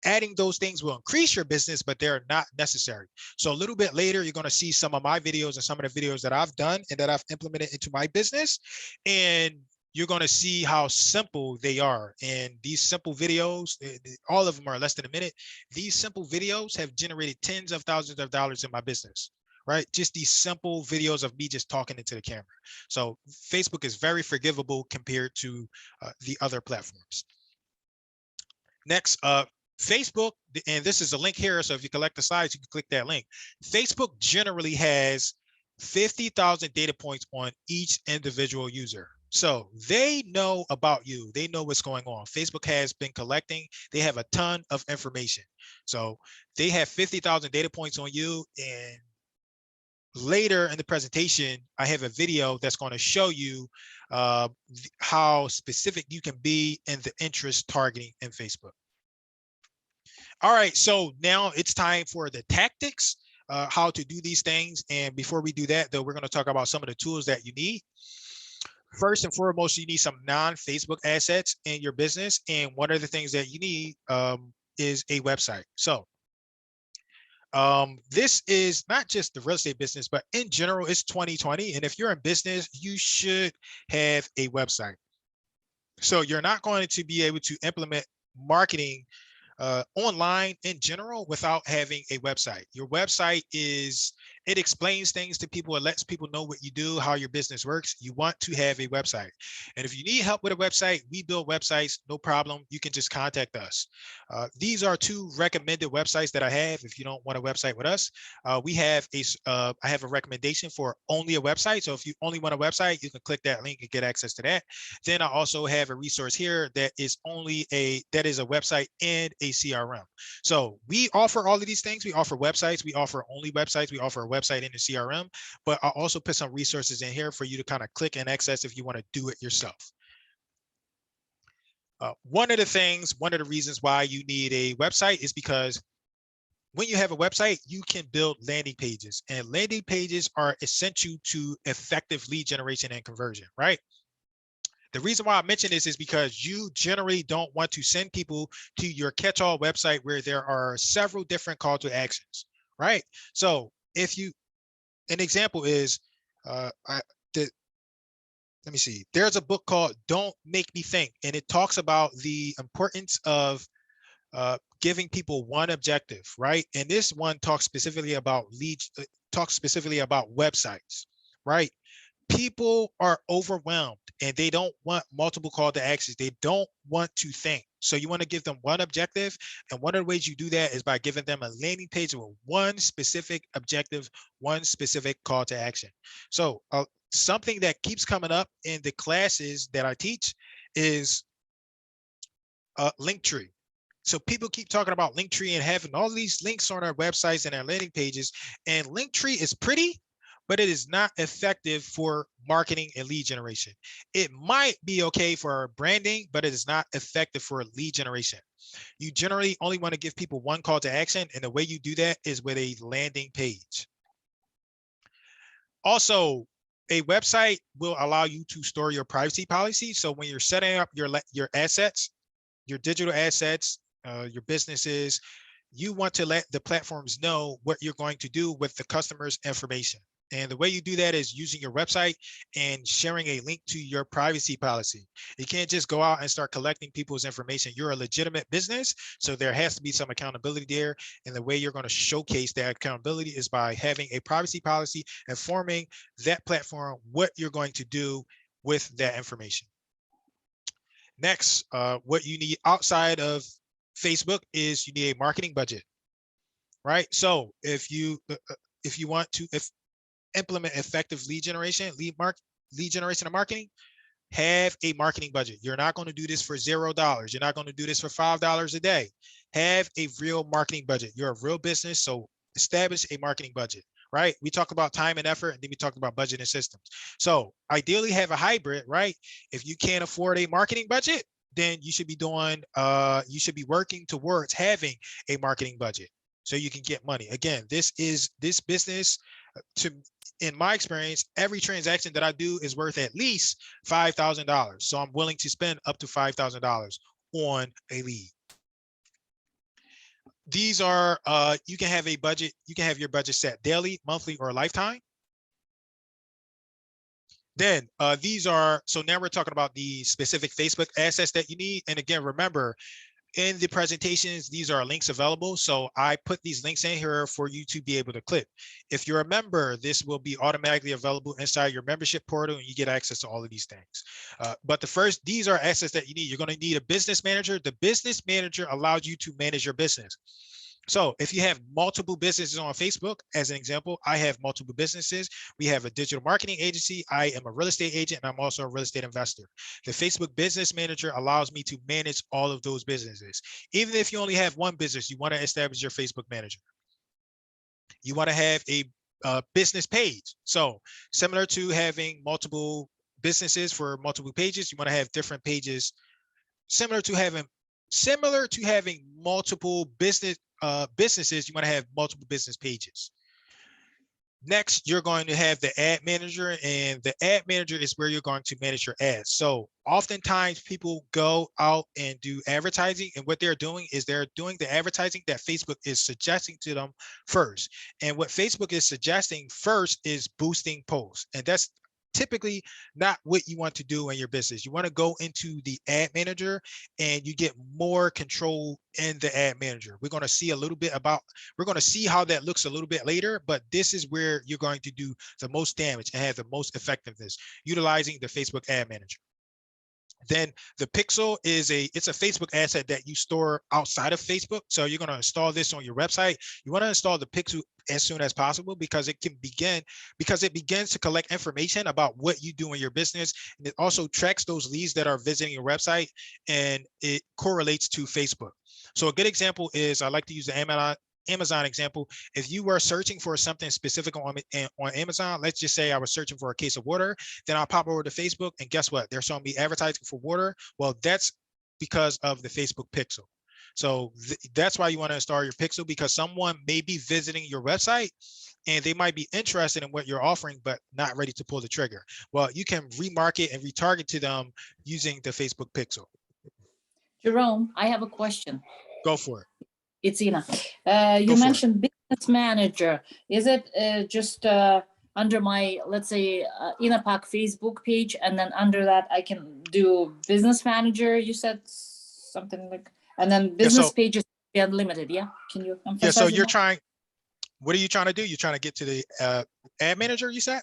Adding those things will increase your business, but they're not necessary. So a little bit later, you're going to see some of my videos and some of the videos that I've done and that I've implemented into my business. And you're going to see how simple they are. And these simple videos, all of them are less than a minute. These simple videos have generated tens of thousands of dollars in my business, right? Just these simple videos of me just talking into the camera. So Facebook is very forgivable compared to the other platforms. Next, Facebook, and this is a link here, so if you collect the slides, you can click that link. Facebook generally has 50,000 data points on each individual user. So they know about you. They know what's going on. Facebook has been collecting. They have a ton of information. So they have 50,000 data points on you. And later in the presentation, I have a video that's going to show you how specific you can be in the interest targeting in Facebook. All right, so now it's time for the tactics, how to do these things. And before we do that, though, we're going to talk about some of the tools that you need. First and foremost, you need some non-Facebook assets in your business. And one of the things that you need is a website. So this is not just the real estate business, but in general, it's 2020. And if you're in business, you should have a website. So you're not going to be able to implement marketing online in general without having a website. Your website it explains things to people. It lets people know what you do, how your business works. You want to have a website. And if you need help with a website, we build websites, no problem. You can just contact us. These are two recommended websites that I have. If you don't want a website with us, I have a recommendation for only a website. So if you only want a website, you can click that link and get access to that. Then I also have a resource here that is a website and a CRM. So we offer all of these things. We offer websites. We offer only websites. We offer a website in the CRM, but I'll also put some resources in here for you to kind of click and access if you want to do it yourself. One of the reasons why you need a website is because when you have a website, you can build landing pages, and landing pages are essential to effective lead generation and conversion, right? The reason why I mention this is because you generally don't want to send people to your catch-all website where there are several different call to actions, right? So if you, an example is, let me see, there's a book called Don't Make Me Think, and it talks about the importance of giving people one objective, right? And this one talks specifically about leads, talks specifically about websites, right? People are overwhelmed and they don't want multiple call to actions. They don't want to think. So you want to give them one objective. And one of the ways you do that is by giving them a landing page with one specific objective, one specific call to action. So something that keeps coming up in the classes that I teach is Linktree. So people keep talking about Linktree and having all these links on our websites and our landing pages. And Linktree is pretty, but it is not effective for marketing and lead generation. It might be okay for branding, but it is not effective for lead generation. You generally only want to give people one call to action, and the way you do that is with a landing page. Also, a website will allow you to store your privacy policy. So when you're setting up your assets, your digital assets, your businesses, you want to let the platforms know what you're going to do with the customer's information. And the way you do that is using your website and sharing a link to your privacy policy. You can't just go out and start collecting people's information. You're a legitimate business, so there has to be some accountability there. And the way you're going to showcase that accountability is by having a privacy policy, informing that platform what you're going to do with that information. Next, what you need outside of Facebook is you need a marketing budget, right? So if you want to implement effective lead generation and marketing, have a marketing budget. You're not going to do this for $0. You're not going to do this for $5 a day. Have a real marketing budget. You're a real business, so establish a marketing budget, right? We talk about time and effort, and then we talk about budget and systems. So ideally have a hybrid, right? If you can't afford a marketing budget, then you should be doing, you should be working towards having a marketing budget so you can get money. Again, this business, in my experience, every transaction that I do is worth at least $5,000. So I'm willing to spend up to $5,000 on a lead. These are, you can have a budget, you can have your budget set daily, monthly, or lifetime. Then these are, so now we're talking about the specific Facebook assets that you need. And again, remember, in the presentations, these are links available. So I put these links in here for you to be able to click. If you're a member, this will be automatically available inside your membership portal, and you get access to all of these things. But these are assets that you need. You're going to need a business manager. The business manager allows you to manage your business. So if you have multiple businesses on Facebook, as an example, I have multiple businesses. We have a digital marketing agency. I am a real estate agent, and I'm also a real estate investor. The Facebook business manager allows me to manage all of those businesses. Even if you only have one business, you want to establish your Facebook manager. You want to have a business page. So similar to having multiple businesses for multiple pages, you want to have different pages, similar to having multiple businesses, you want to have multiple business pages. Next, you're going to have the ad manager, and the ad manager is where you're going to manage your ads. So oftentimes people go out and do advertising, and what they're doing is they're doing the advertising that Facebook is suggesting to them first. And what Facebook is suggesting first is boosting posts. And that's typically not what you want to do in your business. You want to go into the ad manager and you get more control in the ad manager. We're going to see we're going to see how that looks a little bit later, but this is where you're going to do the most damage and have the most effectiveness utilizing the Facebook ad manager. Then the pixel is it's a Facebook asset that you store outside of Facebook. So you're going to install this on your website. You want to install the pixel as soon as possible because it begins to collect information about what you do in your business. And it also tracks those leads that are visiting your website, and it correlates to Facebook. So a good example is, I like to use the Amazon example. If you were searching for something specific on Amazon, let's just say I was searching for a case of water, then I'll pop over to Facebook, and guess what? They're showing me advertising for water. Well, that's because of the Facebook pixel. So that's why you want to install your pixel, because someone may be visiting your website and they might be interested in what you're offering, but not ready to pull the trigger. Well, you can remarket and retarget to them using the Facebook pixel. Jerome, I have a question. Go for it. It's Ina. You mentioned business manager. Is it just under my, let's say, INAPAC Facebook page, and then under that I can do business manager? You said something like, and then business pages be unlimited. Yeah, can you emphasize? Yeah. So you're trying. What are you trying to do? You're trying to get to the ad manager, you said?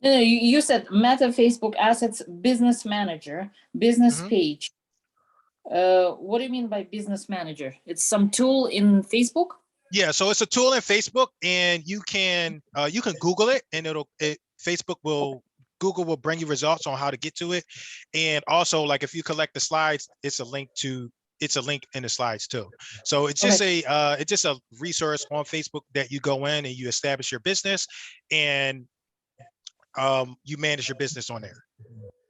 No, you said Meta Facebook Assets Business Manager, business page. What do you mean by business manager? It's some tool in Facebook? Yeah, so it's a tool in Facebook, and you can Google it, and Google will bring you results on how to get to it. And also, like, if you collect the slides, it's a link in the slides too. So it's just a resource on Facebook that you go in and you establish your business, and you manage your business on there.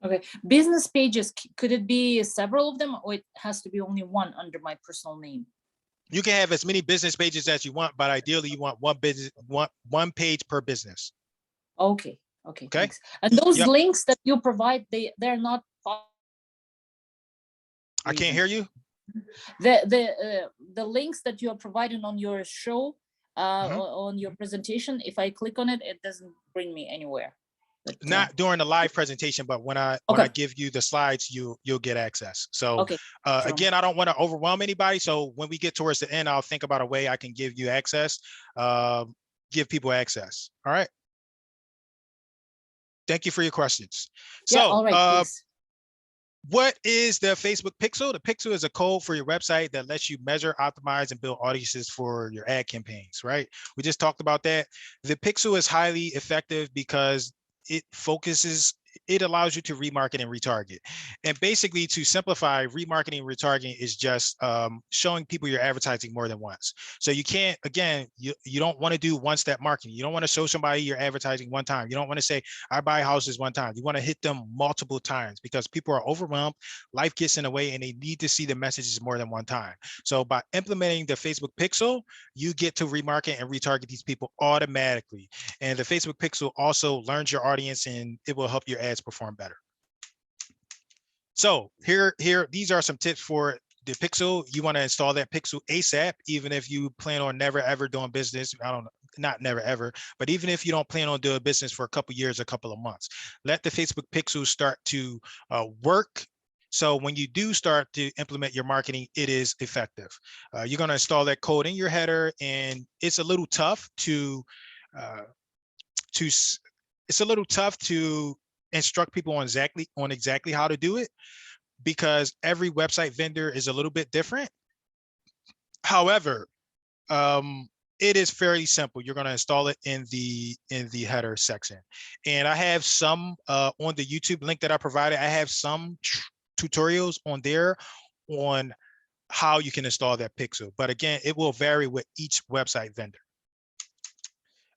Okay, business pages, could it be several of them, or it has to be only one under my personal name? You can have as many business pages as you want, but ideally you want one page per business. Okay. Thanks. And those links that you provide, they're not. I can't hear you. The links that you are providing on your show, on your presentation, if I click on it, it doesn't bring me anywhere. But, not during the live presentation, but when I give you the slides, you'll get access. So again, I don't want to overwhelm anybody. So when we get towards the end, I'll think about a way I can give you access, give people access. All right. Thank you for your questions. Yeah, so all right, what is the Facebook pixel? The pixel is a code for your website that lets you measure, optimize, and build audiences for your ad campaigns, right? We just talked about that. The pixel is highly effective because it allows you to remarket and retarget. And basically, to simplify, remarketing and retargeting is just showing people your advertising more than once. So you can't, again, you don't want to do one-step marketing. You don't want to show somebody your advertising one time. You don't want to say, I buy houses one time. You want to hit them multiple times, because people are overwhelmed, life gets in the way, and they need to see the messages more than one time. So by implementing the Facebook pixel, you get to remarket and retarget these people automatically. And the Facebook pixel also learns your audience, and it will help your ads perform better. So these are some tips for the pixel. You want to install that pixel ASAP, even if you plan on never ever doing business. I don't know, not never ever, but even if you don't plan on doing business for a couple of years, a couple of months, let the Facebook pixel start to work. So when you do start to implement your marketing, it is effective. You're going to install that code in your header, and it's a little tough to instruct people on exactly how to do it, because every website vendor is a little bit different. However, it is fairly simple. You're going to install it in the header section, and I have some on the YouTube link that I provided. I have some tutorials on there on how you can install that pixel, but again, it will vary with each website vendor.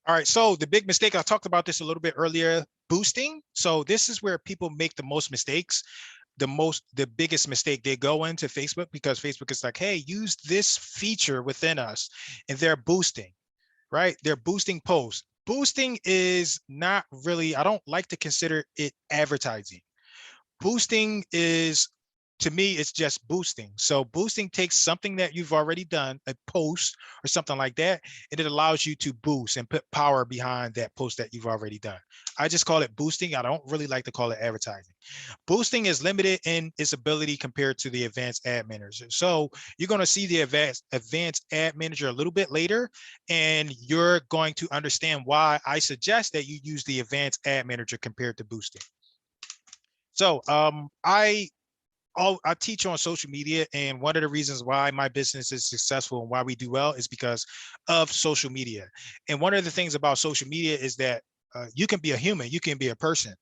All right, so the big mistake, I talked about this a little bit earlier, boosting. So this is where people make the most mistakes. The biggest mistake, they go into Facebook because Facebook is like, hey, use this feature within us, and they're boosting, right? They're boosting posts. Boosting is not really, I don't like to consider it advertising. Boosting is, to me, it's just boosting. So boosting takes something that you've already done, a post or something like that, and it allows you to boost and put power behind that post that you've already done. I just call it boosting. I don't really like to call it advertising. Boosting is limited in its ability compared to the advanced ad manager. So you're going to see the advanced ad manager a little bit later, and you're going to understand why I suggest that you use the advanced ad manager compared to boosting. So I teach on social media, and one of the reasons why my business is successful and why we do well is because of social media. And one of the things about social media is that you can be a human, you can be a person.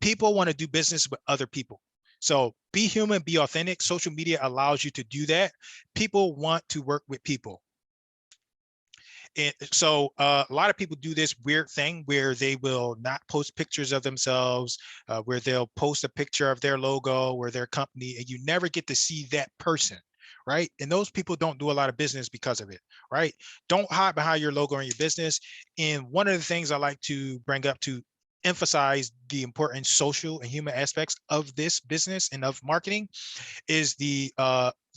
People want to do business with other people. So be human, be authentic. Social media allows you to do that. People want to work with people. And so a lot of people do this weird thing where they will not post pictures of themselves, where they'll post a picture of their logo or their company, and you never get to see that person, right? And those people don't do a lot of business because of it, right? Don't hide behind your logo in your business. And one of the things I like to bring up to emphasize the important social and human aspects of this business and of marketing is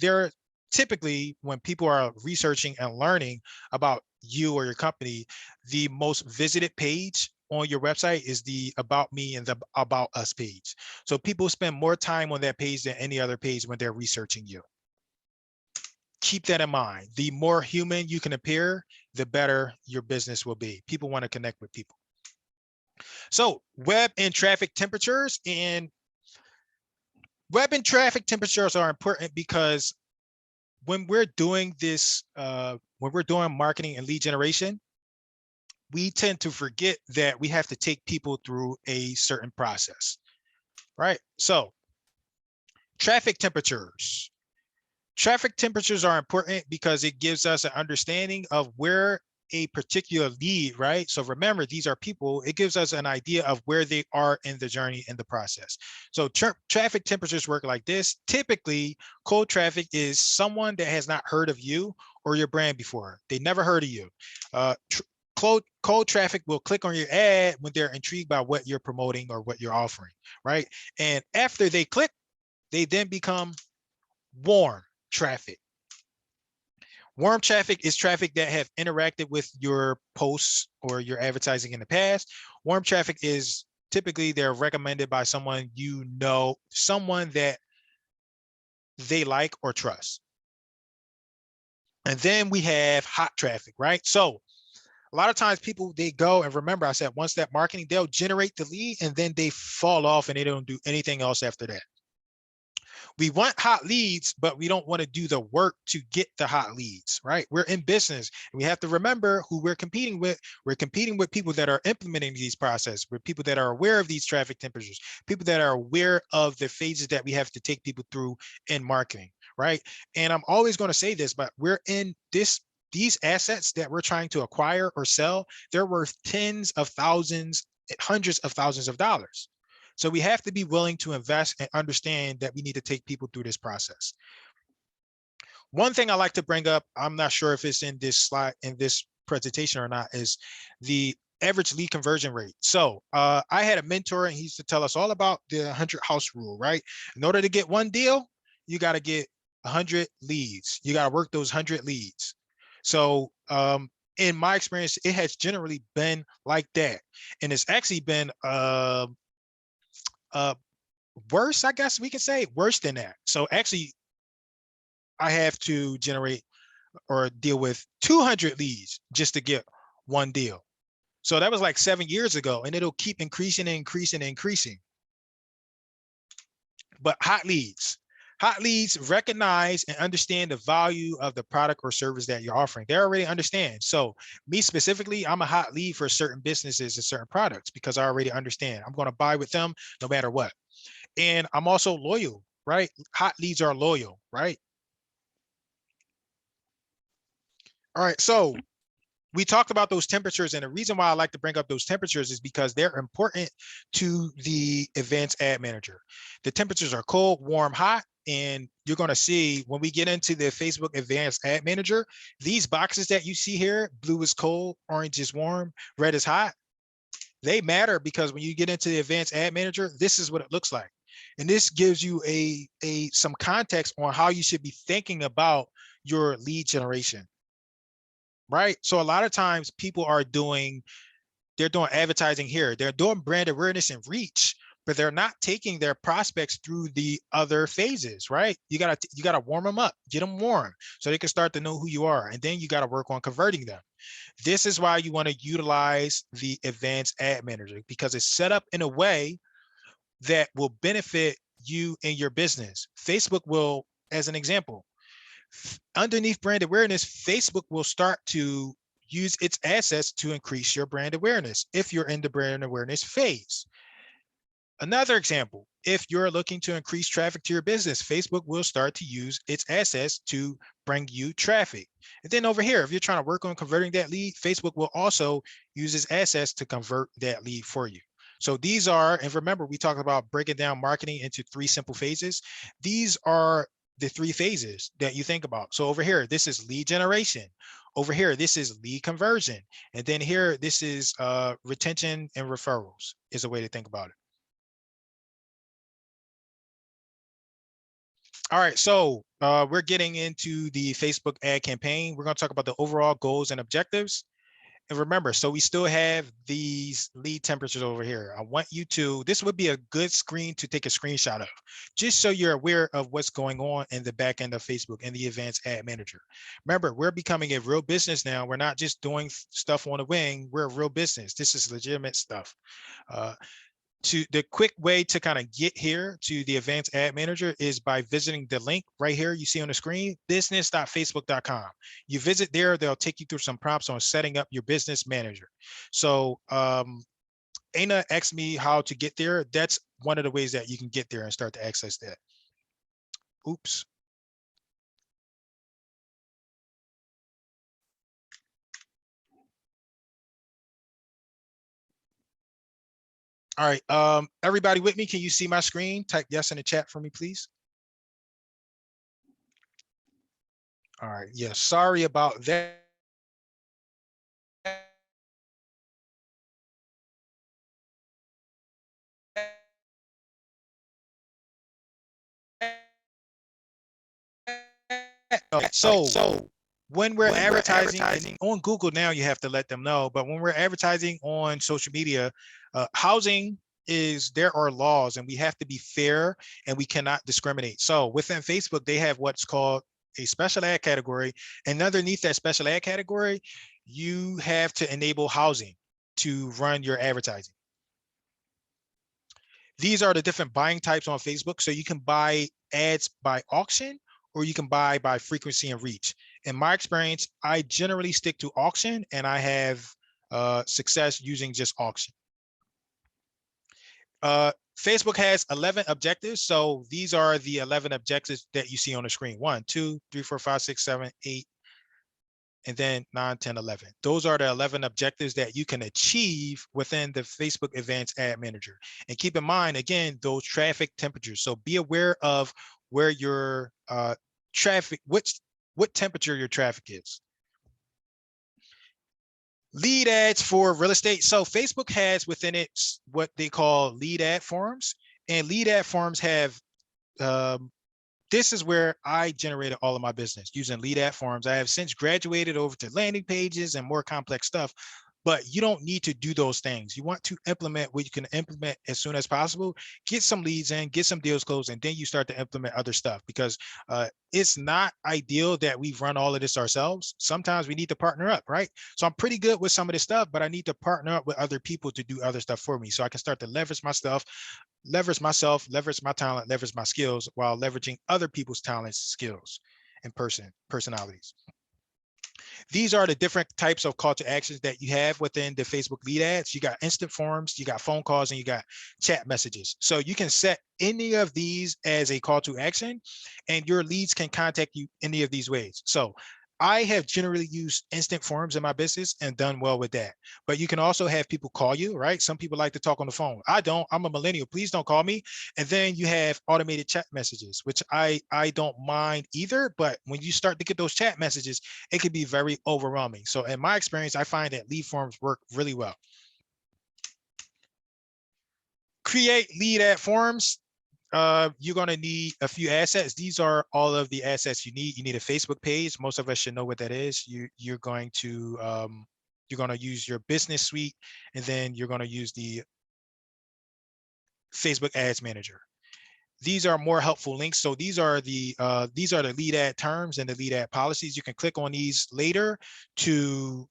there typically, when people are researching and learning about you or your company, the most visited page on your website is the About Me and the About Us page. So people spend more time on that page than any other page when they're researching you. Keep that in mind. The more human you can appear, the better your business will be. People want to connect with people. So web and traffic temperatures, and web and traffic temperatures are important because when we're doing this, when we're doing marketing and lead generation, we tend to forget that we have to take people through a certain process, right? So traffic temperatures. Traffic temperatures are important because it gives us an understanding of where a particular lead, right? So remember, these are people. It gives us an idea of where they are in the journey, in the process. So traffic temperatures work like this. Typically, cold traffic is someone that has not heard of you or your brand before. They never heard of you. Cold traffic will click on your ad when they're intrigued by what you're promoting or what you're offering, right? And after they click, they then become warm traffic. Warm traffic is traffic that have interacted with your posts or your advertising in the past. Warm traffic is typically they're recommended by someone you know, someone that they like or trust. And then we have hot traffic, right? So a lot of times people, they go, and remember I said once that marketing, they'll generate the lead and then they fall off and they don't do anything else after that. We want hot leads, but we don't want to do the work to get the hot leads, right? We're in business. And we have to remember who we're competing with. We're competing with people that are implementing these processes, with people that are aware of these traffic temperatures, people that are aware of the phases that we have to take people through in marketing, right? And I'm always going to say this, but we're in these assets that we're trying to acquire or sell, they're worth tens of thousands, hundreds of thousands of dollars. So we have to be willing to invest and understand that we need to take people through this process. One thing I like to bring up, I'm not sure if it's in this slide, in this presentation or not, is the average lead conversion rate. So I had a mentor and he used to tell us all about the 100 house rule, right? In order to get one deal, you got to get 100 leads. You got to work those 100 leads. So in my experience, it has generally been like that. And it's actually been worse, I guess we can say, worse than that. So actually, I have to generate or deal with 200 leads just to get one deal. So that was like 7 years ago, and it'll keep increasing and increasing and increasing. But hot leads recognize and understand the value of the product or service that you're offering. They already understand. So me specifically, I'm a hot lead for certain businesses and certain products because I already understand. I'm going to buy with them no matter what. And I'm also loyal, right? Hot leads are loyal, right? All right, so we talked about those temperatures, and the reason why I like to bring up those temperatures is because they're important to the advanced ad manager. The temperatures are cold, warm, hot, and you're going to see when we get into the Facebook advanced ad manager, these boxes that you see here, blue is cold, orange is warm, red is hot, they matter because when you get into the advanced ad manager, this is what it looks like. And this gives you some context on how you should be thinking about your lead generation. Right. So a lot of times people are they're doing advertising here. They're doing brand awareness and reach, but they're not taking their prospects through the other phases, right? You gotta warm them up, get them warm so they can start to know who you are. And then you got to work on converting them. This is why you want to utilize the advanced ad manager because it's set up in a way that will benefit you and your business. Facebook will, as an example, underneath brand awareness, Facebook will start to use its assets to increase your brand awareness if you're in the brand awareness phase. Another example, if you're looking to increase traffic to your business, Facebook will start to use its assets to bring you traffic. And then over here, if you're trying to work on converting that lead, Facebook will also use its assets to convert that lead for you. So these are, and remember, we talked about breaking down marketing into 3 simple phases. These are the 3 phases that you think about. So over here, this is lead generation. Over here, this is lead conversion. And then here, this is retention and referrals is a way to think about it. All right, so we're getting into the Facebook ad campaign. We're going to talk about the overall goals and objectives. And remember, so we still have these lead temperatures over here. I want you to, this would be a good screen to take a screenshot of, just so you're aware of what's going on in the back end of Facebook and the advanced ad manager. Remember, we're becoming a real business now. We're not just doing stuff on a wing. We're a real business. This is legitimate stuff. To the quick way to kind of get here to the advanced ad manager is by visiting the link right here you see on the screen, business.facebook.com. You visit there, they'll take you through some prompts on setting up your business manager. So Aina asked me how to get there. That's one of the ways that you can get there and start to access that. Oops. All right, everybody with me, can you see my screen? Type yes in the chat for me, please. All right, yeah, sorry about that. So when we're advertising on Google now, you have to let them know, but when we're advertising on social media, housing is, there are laws and we have to be fair and we cannot discriminate. So within Facebook, they have what's called a special ad category. And underneath that special ad category, you have to enable housing to run your advertising. These are the different buying types on Facebook. So you can buy ads by auction, or you can buy by frequency and reach. In my experience, I generally stick to auction, and I have success using just auction. Facebook has 11 objectives. So these are the 11 objectives that you see on the screen. 1, 2, 3, 4, 5, 6, 7, 8, and then 9, 10, 11. Those are the 11 objectives that you can achieve within the Facebook Advanced Ad Manager. And keep in mind, again, those traffic temperatures. So be aware of where your traffic, what temperature your traffic is. Lead ads for real estate. So Facebook has within it what they call lead ad forms, and lead ad forms have, this is where I generated all of my business using lead ad forms. I have since graduated over to landing pages and more complex stuff, but you don't need to do those things. You want to implement what you can implement as soon as possible, get some leads in, get some deals closed, and then you start to implement other stuff, because it's not ideal that we run all of this ourselves. Sometimes we need to partner up, right? So I'm pretty good with some of this stuff, but I need to partner up with other people to do other stuff for me, so I can start to leverage my stuff, leverage myself, leverage my talent, leverage my skills, while leveraging other people's talents, skills, and personalities. These are the different types of call to actions that you have within the Facebook lead ads. You got instant forms, you got phone calls, and you got chat messages. So you can set any of these as a call to action, and your leads can contact you any of these ways. So I have generally used instant forms in my business and done well with that. But you can also have people call you, right? Some people like to talk on the phone. I don't. I'm a millennial. Please don't call me. And then you have automated chat messages, which I don't mind either. But when you start to get those chat messages, it can be very overwhelming. So in my experience, I find that lead forms work really well. Create lead ad forms. You're going to need a few assets. These are all of the assets you need. You need a Facebook page. Most of us should know what that is. You're going to use your business suite, and then you're going to use the Facebook Ads Manager. These are more helpful links. So these are the lead ad terms and the lead ad policies. You can click on these later to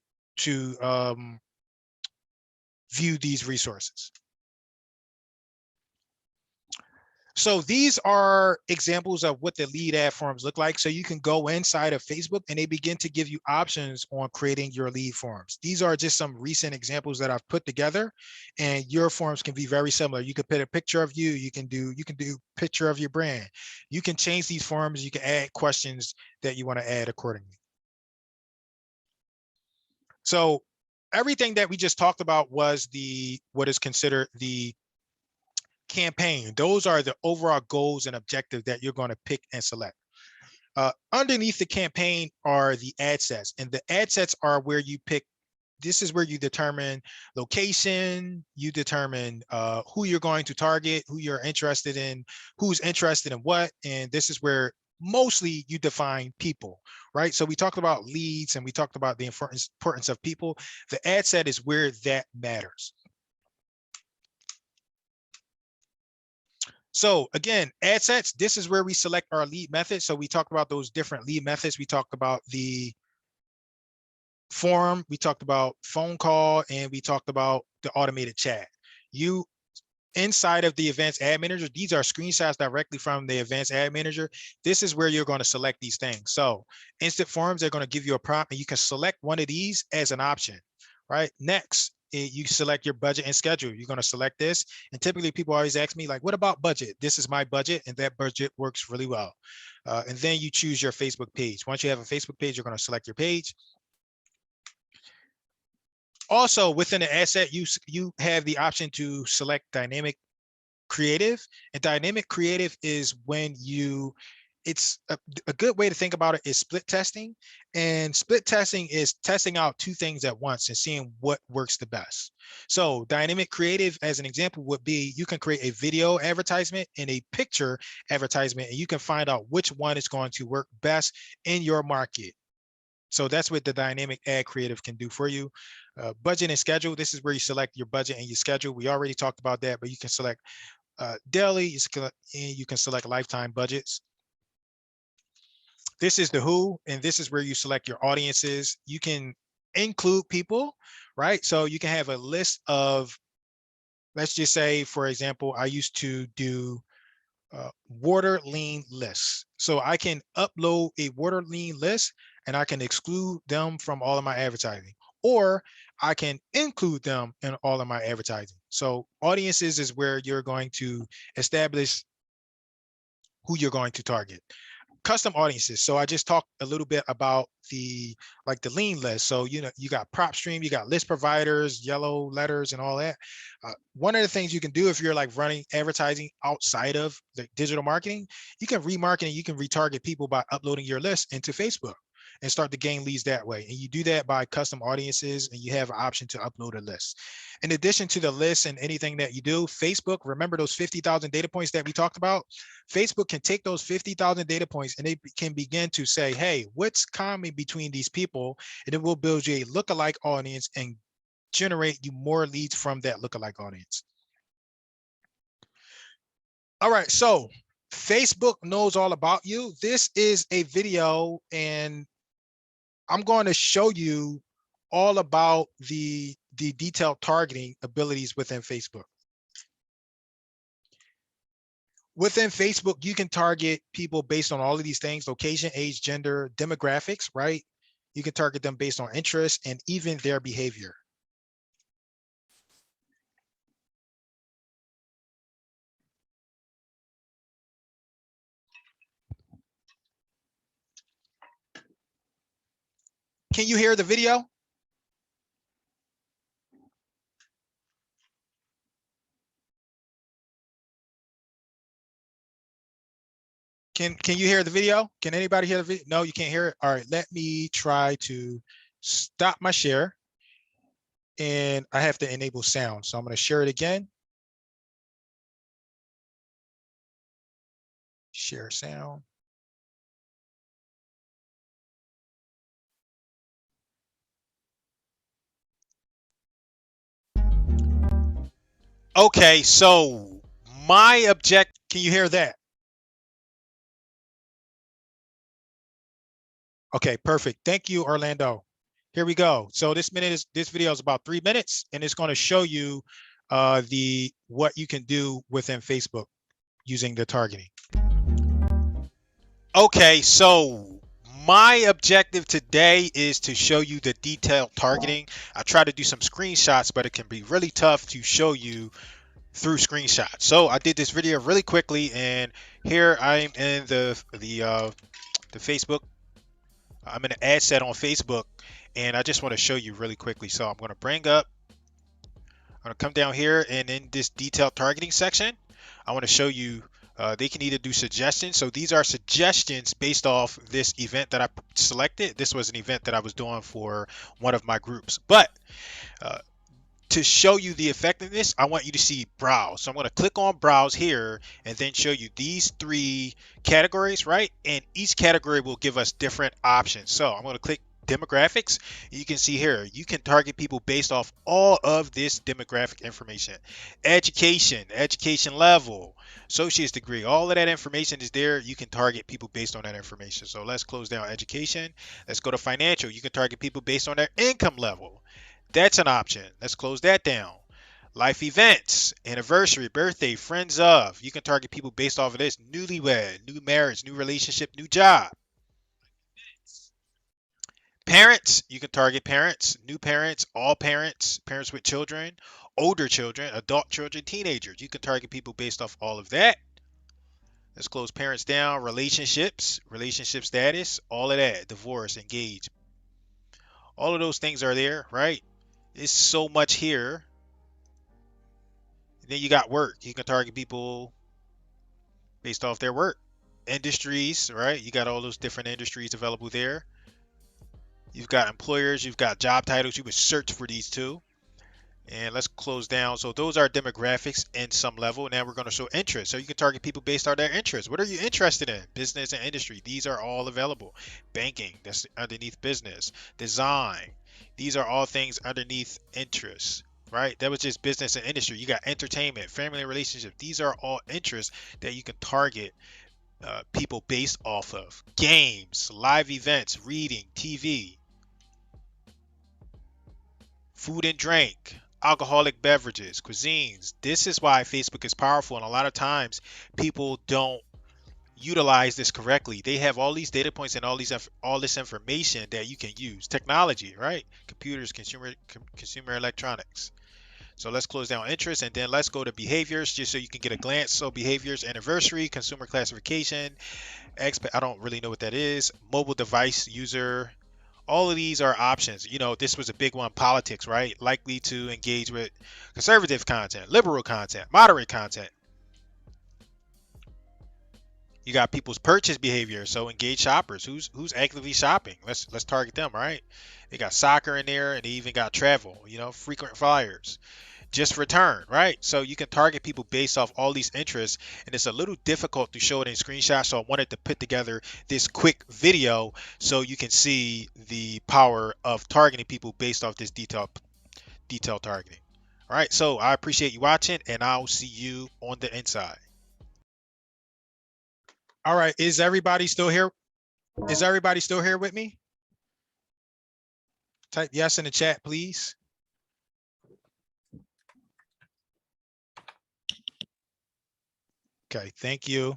view these resources. So these are examples of what the lead ad forms look like. So you can go inside of Facebook and they begin to give you options on creating your lead forms. These are just some recent examples that I've put together, and your forms can be very similar. You could put a picture of you, you can do picture of your brand. You can change these forms, you can add questions that you want to add accordingly. So everything that we just talked about was what is considered the campaign. Those are the overall goals and objectives that you're going to pick and select. Underneath the campaign are the ad sets, and the ad sets are where you pick. This is where you determine location, you determine who you're going to target, who you're interested in, who's interested in what, and this is where mostly you define people, right? So we talked about leads and we talked about the importance of people. The ad set is where that matters. So again, ad sets, this is where we select our lead method. So we talked about those different lead methods. We talked about the forum, we talked about phone call, and we talked about the automated chat. You inside of the advanced ad manager, these are screenshots directly from the advanced ad manager. This is where you're going to select these things. So instant forums, they're going to give you a prompt and you can select one of these as an option, right? Next, you select your budget and schedule. You're going to select this. And typically people always ask me like, what about budget? This is my budget, and that budget works really well. And then you choose your Facebook page. Once you have a Facebook page, you're going to select your page. Also within the asset, you have the option to select dynamic creative, and dynamic creative is when it's a good way to think about it is split testing, and split testing is testing out two things at once and seeing what works the best. So dynamic creative as an example would be, you can create a video advertisement and a picture advertisement, and you can find out which one is going to work best in your market. So that's what the dynamic ad creative can do for you. Budget and schedule, this is where you select your budget and your schedule. We already talked about that, but you can select daily, you can select lifetime budgets. This is the who, and this is where you select your audiences. You can include people, right? So you can have a list of, let's just say, for example, I used to do water lean lists. So I can upload a water lean list and I can exclude them from all of my advertising, or I can include them in all of my advertising. So audiences is where you're going to establish who you're going to target. Custom audiences. So I just talked a little bit about the lean list. So, you know, you got prop stream, you got list providers, yellow letters, and all that. One of the things you can do if you're like running advertising outside of the digital marketing, you can remarket and you can retarget people by uploading your list into Facebook and start to gain leads that way. And you do that by custom audiences, and you have an option to upload a list. In addition to the list and anything that you do, Facebook, remember those 50,000 data points that we talked about? Facebook can take those 50,000 data points and they can begin to say, hey, what's common between these people? And it will build you a lookalike audience and generate you more leads from that lookalike audience. All right, so Facebook knows all about you. This is a video, and I'm going to show you all about the detailed targeting abilities within Facebook. Within Facebook, you can target people based on all of these things: location, age, gender, demographics, right? You can target them based on interest and even their behavior. Can you hear the video? Can you hear the video? Can anybody hear the video? No, you can't hear it. All right, let me try to stop my share, and I have to enable sound. So I'm going to share it again. Share sound. Okay, so my object, can you hear that? Okay, perfect. Thank you, Orlando. Here we go. So this video is about 3 minutes, and it's going to show you what you can do within Facebook using the targeting. Okay, so my objective today is to show you the detailed targeting. I try to do some screenshots, but it can be really tough to show you through screenshots. So I did this video really quickly, and here I'm in the Facebook. I'm in an ad set on Facebook, and I just want to show you really quickly. So I'm going to I'm going to come down here, and in this detailed targeting section, I want to show you They can either do suggestions. So these are suggestions based off this event that I selected. This was an event that I was doing for one of my groups. But uh, to show you the effectiveness, I want you to see browse. So I'm going to click on browse here and then show you these 3 categories, right? And each category will give us different options. So I'm going to click demographics. You can see here, you can target people based off all of this demographic information. Education level, associate's degree, all of that information is there. You can target people based on that information. So let's close down education. Let's go to financial. You can target people based on their income level. That's an option. Let's close that down. Life events, anniversary, birthday, friends of. You can target people based off of this. Newlywed, new marriage, new relationship, new job. Parents, you can target parents, new parents, all parents, parents with children, older children, adult children, teenagers. You can target people based off all of that. Let's close parents down. Relationships, relationship status, all of that. Divorce, engaged. All of those things are there, right? It's so much here. And then you got work. You can target people based off their work. Industries, right? You got all those different industries available there. You've got employers, you've got job titles. You would search for these too. And let's close down. So those are demographics in some level. Now we're going to show interest. So you can target people based on their interests. What are you interested in? Business and industry. These are all available. Banking, that's underneath business. Design. These are all things underneath interest, right? That was just business and industry. You got entertainment, family and relationship. These are all interests that you can target people based off of. Games, live events, reading, TV, food and drink, alcoholic beverages, cuisines. This is why Facebook is powerful, and a lot of times people don't utilize this correctly. They have all these data points and all this information that you can use. Technology, right? Computers, consumer electronics. So let's close down interest, and then let's go to behaviors just so you can get a glance. So behaviors, anniversary, consumer classification, I don't really know what that is. Mobile device user. All of these are options. You know, this was a big one. Politics, right? Likely to engage with conservative content, liberal content, moderate content. You got people's purchase behavior. So engage shoppers. Who's actively shopping? Let's target them, right? They got soccer in there, and they even got travel. You know, frequent flyers. Just return, right? So you can target people based off all these interests, and it's a little difficult to show it in screenshots. So I wanted to put together this quick video so you can see the power of targeting people based off this detailed targeting. All right, so I appreciate you watching, and I'll see you on the inside. All right, is everybody still here? Is everybody still here with me? Type yes in the chat, please. Okay, thank you.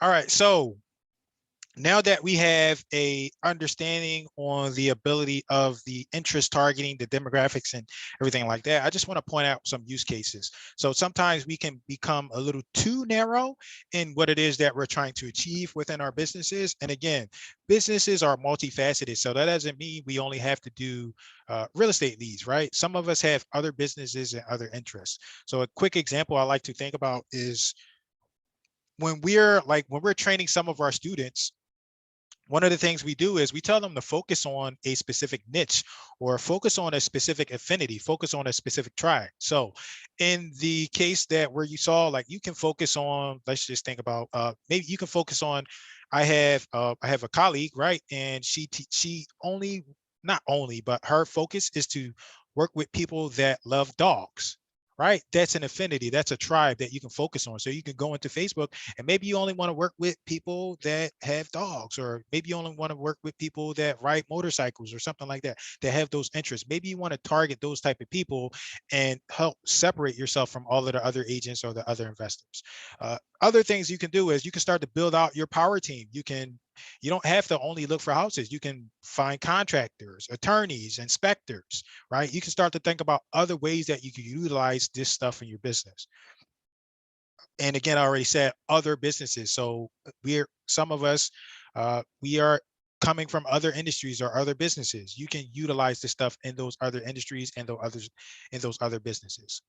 All right, so now that we have a understanding on the ability of the interest targeting, the demographics and everything like that, I just want to point out some use cases. So sometimes we can become a little too narrow in what it is that we're trying to achieve within our businesses. And again, businesses are multifaceted. So that doesn't mean we only have to do real estate leads, right? Some of us have other businesses and other interests. So a quick example I like to think about is when we're training some of our students, one of the things we do is we tell them to focus on a specific niche or focus on a specific affinity, focus on a specific tribe. So in the case that where you saw, like you can focus on, let's just think about, maybe you can focus on, I have a colleague, right? And she only, not only, but her focus is to work with people that love dogs. Right? That's an affinity. That's a tribe that you can focus on. So you can go into Facebook and maybe you only want to work with people that have dogs, or maybe you only want to work with people that ride motorcycles or something like that, that have those interests. Maybe you want to target those type of people and help separate yourself from all of the other agents or the other investors. Other things you can do is you can start to build out your power team. You don't have to only look for houses. You can find contractors, attorneys, inspectors, right? You can start to think about other ways that you can utilize this stuff in your business. And again, I already said other businesses. So some of us, we are coming from other industries or other businesses. You can utilize this stuff in those other industries and those other businesses.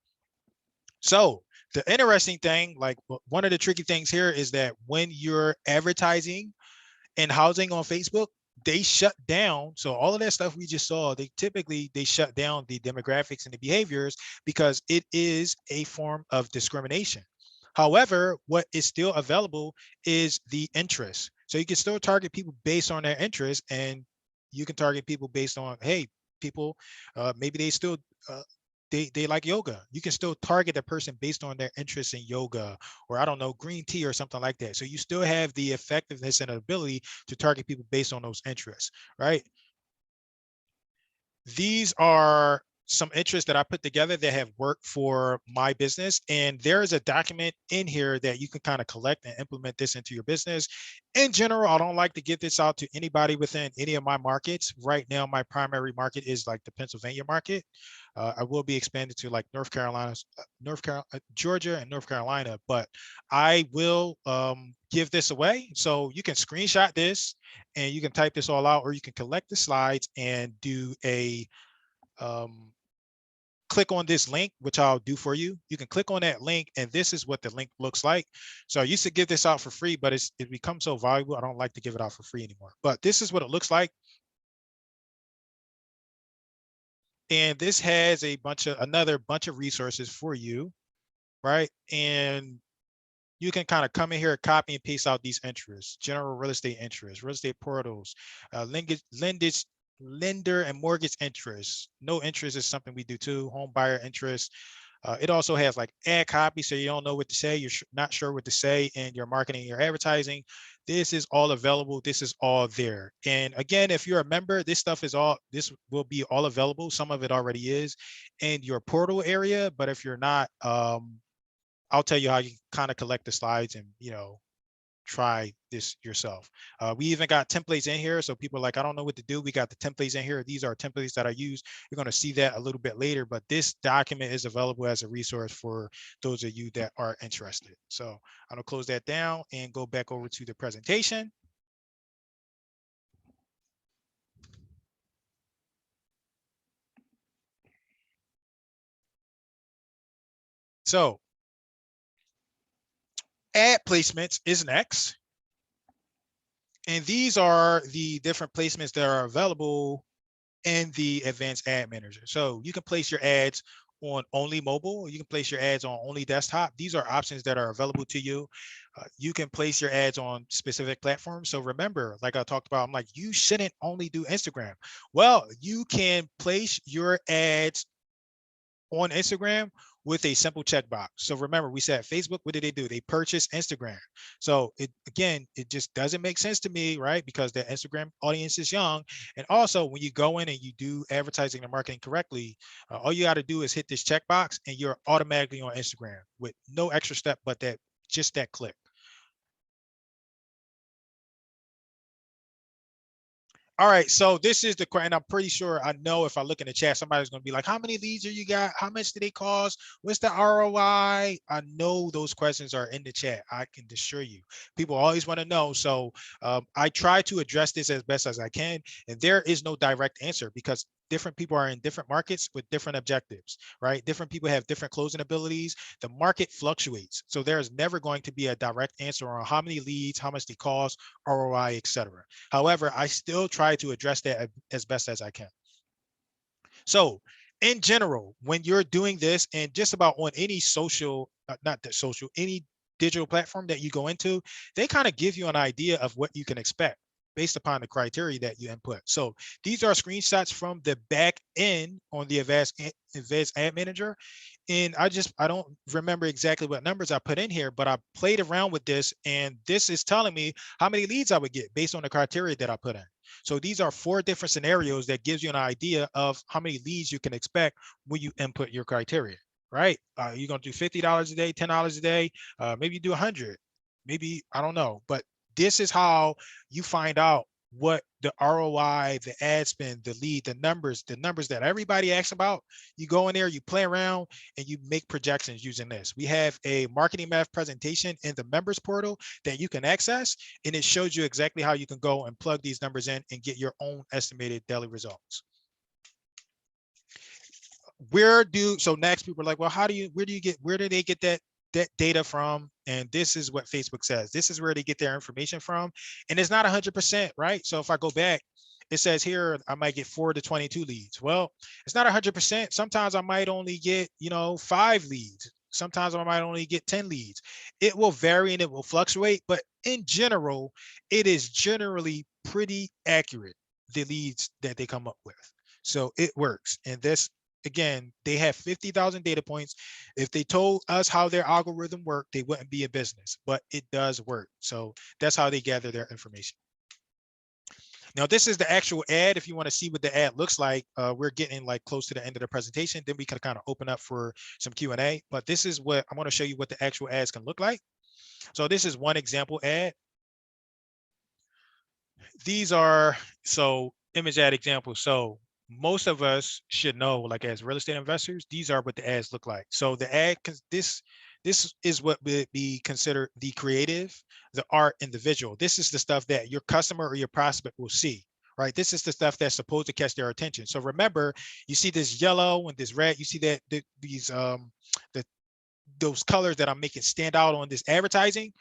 So the interesting thing, like one of the tricky things here is that when you're advertising and housing on Facebook, they shut down. So all of that stuff we just saw, they shut down the demographics and the behaviors because it is a form of discrimination. However, what is still available is the interest. So you can still target people based on their interest, and you can target people based on, hey, people, maybe they still they like yoga. You can still target a person based on their interest in yoga, or I don't know, green tea or something like that. So you still have the effectiveness and ability to target people based on those interests, right? These are some interests that I put together that have worked for my business. And there is a document in here that you can kind of collect and implement this into your business. In general, I don't like to give this out to anybody within any of my markets. Right now, my primary market is like the Pennsylvania market. I will be expanded to like Georgia and North Carolina, but I will give this away. So you can screenshot this and you can type this all out, or you can collect the slides and do a click on this link, which I'll do for you. You can click on that link, and this is what the link looks like. So I used to give this out for free, but it becomes so valuable, I don't like to give it out for free anymore. But this is what it looks like. And this has another bunch of resources for you, right? And you can kind of come in here, copy and paste out these interests: general real estate interests, real estate portals, lender and mortgage interests. No interest is something we do too. Home buyer interest. It also has like ad copy, so you don't know what to say. You're not sure what to say in your marketing, your advertising. This is all available. This is all there. And again, if you're a member, this will be all available. Some of it already is in your portal area, but if you're not, I'll tell you how you kind of collect the slides and, try this yourself. We even got templates in here. So people are like, I don't know what to do. We got the templates in here. These are templates that I use. You're going to see that a little bit later, but this document is available as a resource for those of you that are interested. So I'm going to close that down and go back over to the presentation. So ad placements is next. And these are the different placements that are available in the advanced ad manager. So you can place your ads on only mobile, or you can place your ads on only desktop. These are options that are available to you. You can place your ads on specific platforms. So remember, like I talked about, I'm like, you shouldn't only do Instagram. Well, you can place your ads on Instagram with a simple checkbox. So remember, we said Facebook, what did? They purchased Instagram. So it just doesn't make sense to me, right? Because the Instagram audience is young. And also when you go in and you do advertising and marketing correctly, all you got to do is hit this checkbox and you're automatically on Instagram with no extra step, but just that click. All right, so this is the question. I'm pretty sure I know if I look in the chat, somebody's going to be like, how many leads are you got? How much do they cost? What's the ROI? I know those questions are in the chat. I can assure you. People always want to know. So I try to address this as best as I can. And there is no direct answer because different people are in different markets with different objectives, right? Different people have different closing abilities. The market fluctuates. So there is never going to be a direct answer on how many leads, how much they cost, ROI, etc. However, I still try to address that as best as I can. So in general, when you're doing this and just about on any any digital platform that you go into, they kind of give you an idea of what you can expect based upon the criteria that you input. So these are screenshots from the back end on the advanced ad manager. And I don't remember exactly what numbers I put in here, but I played around with this and this is telling me how many leads I would get based on the criteria that I put in. So these are 4 different scenarios that gives you an idea of how many leads you can expect when you input your criteria, right? You're going to do $50 a day, $10 a day, maybe you do 100, maybe, I don't know, but this is how you find out what the ROI, the ad spend, the lead, the numbers that everybody asks about. You go in there, you play around, and you make projections using this. We have a marketing math presentation in the members portal that you can access, and it shows you exactly how you can go and plug these numbers in and get your own estimated daily results. So next people are like, well, where do they get that data from? And this is what Facebook says. This is where they get their information from. And it's not 100%, right? So if I go back, it says here, I might get 4 to 22 leads. Well, it's not 100%. Sometimes I might only get, 5 leads. Sometimes I might only get 10 leads. It will vary and it will fluctuate, but in general, it is generally pretty accurate, the leads that they come up with. So it works. And this, again, they have 50,000 data points. If they told us how their algorithm worked, they wouldn't be in business, but it does work. So that's how they gather their information. Now, this is the actual ad. If you want to see what the ad looks like, we're getting like close to the end of the presentation. Then we can kind of open up for some Q&A. But this is what I'm going to show you what the actual ads can look like. So this is one example ad. These are image ad examples. So most of us should know, like as real estate investors, these are what the ads look like. So the ad, this is what would be considered the creative, the art, and the visual. This is the stuff that your customer or your prospect will see, right? This is the stuff that's supposed to catch their attention. So remember, you see this yellow and this red, you see that those colors that I'm making stand out on this advertising.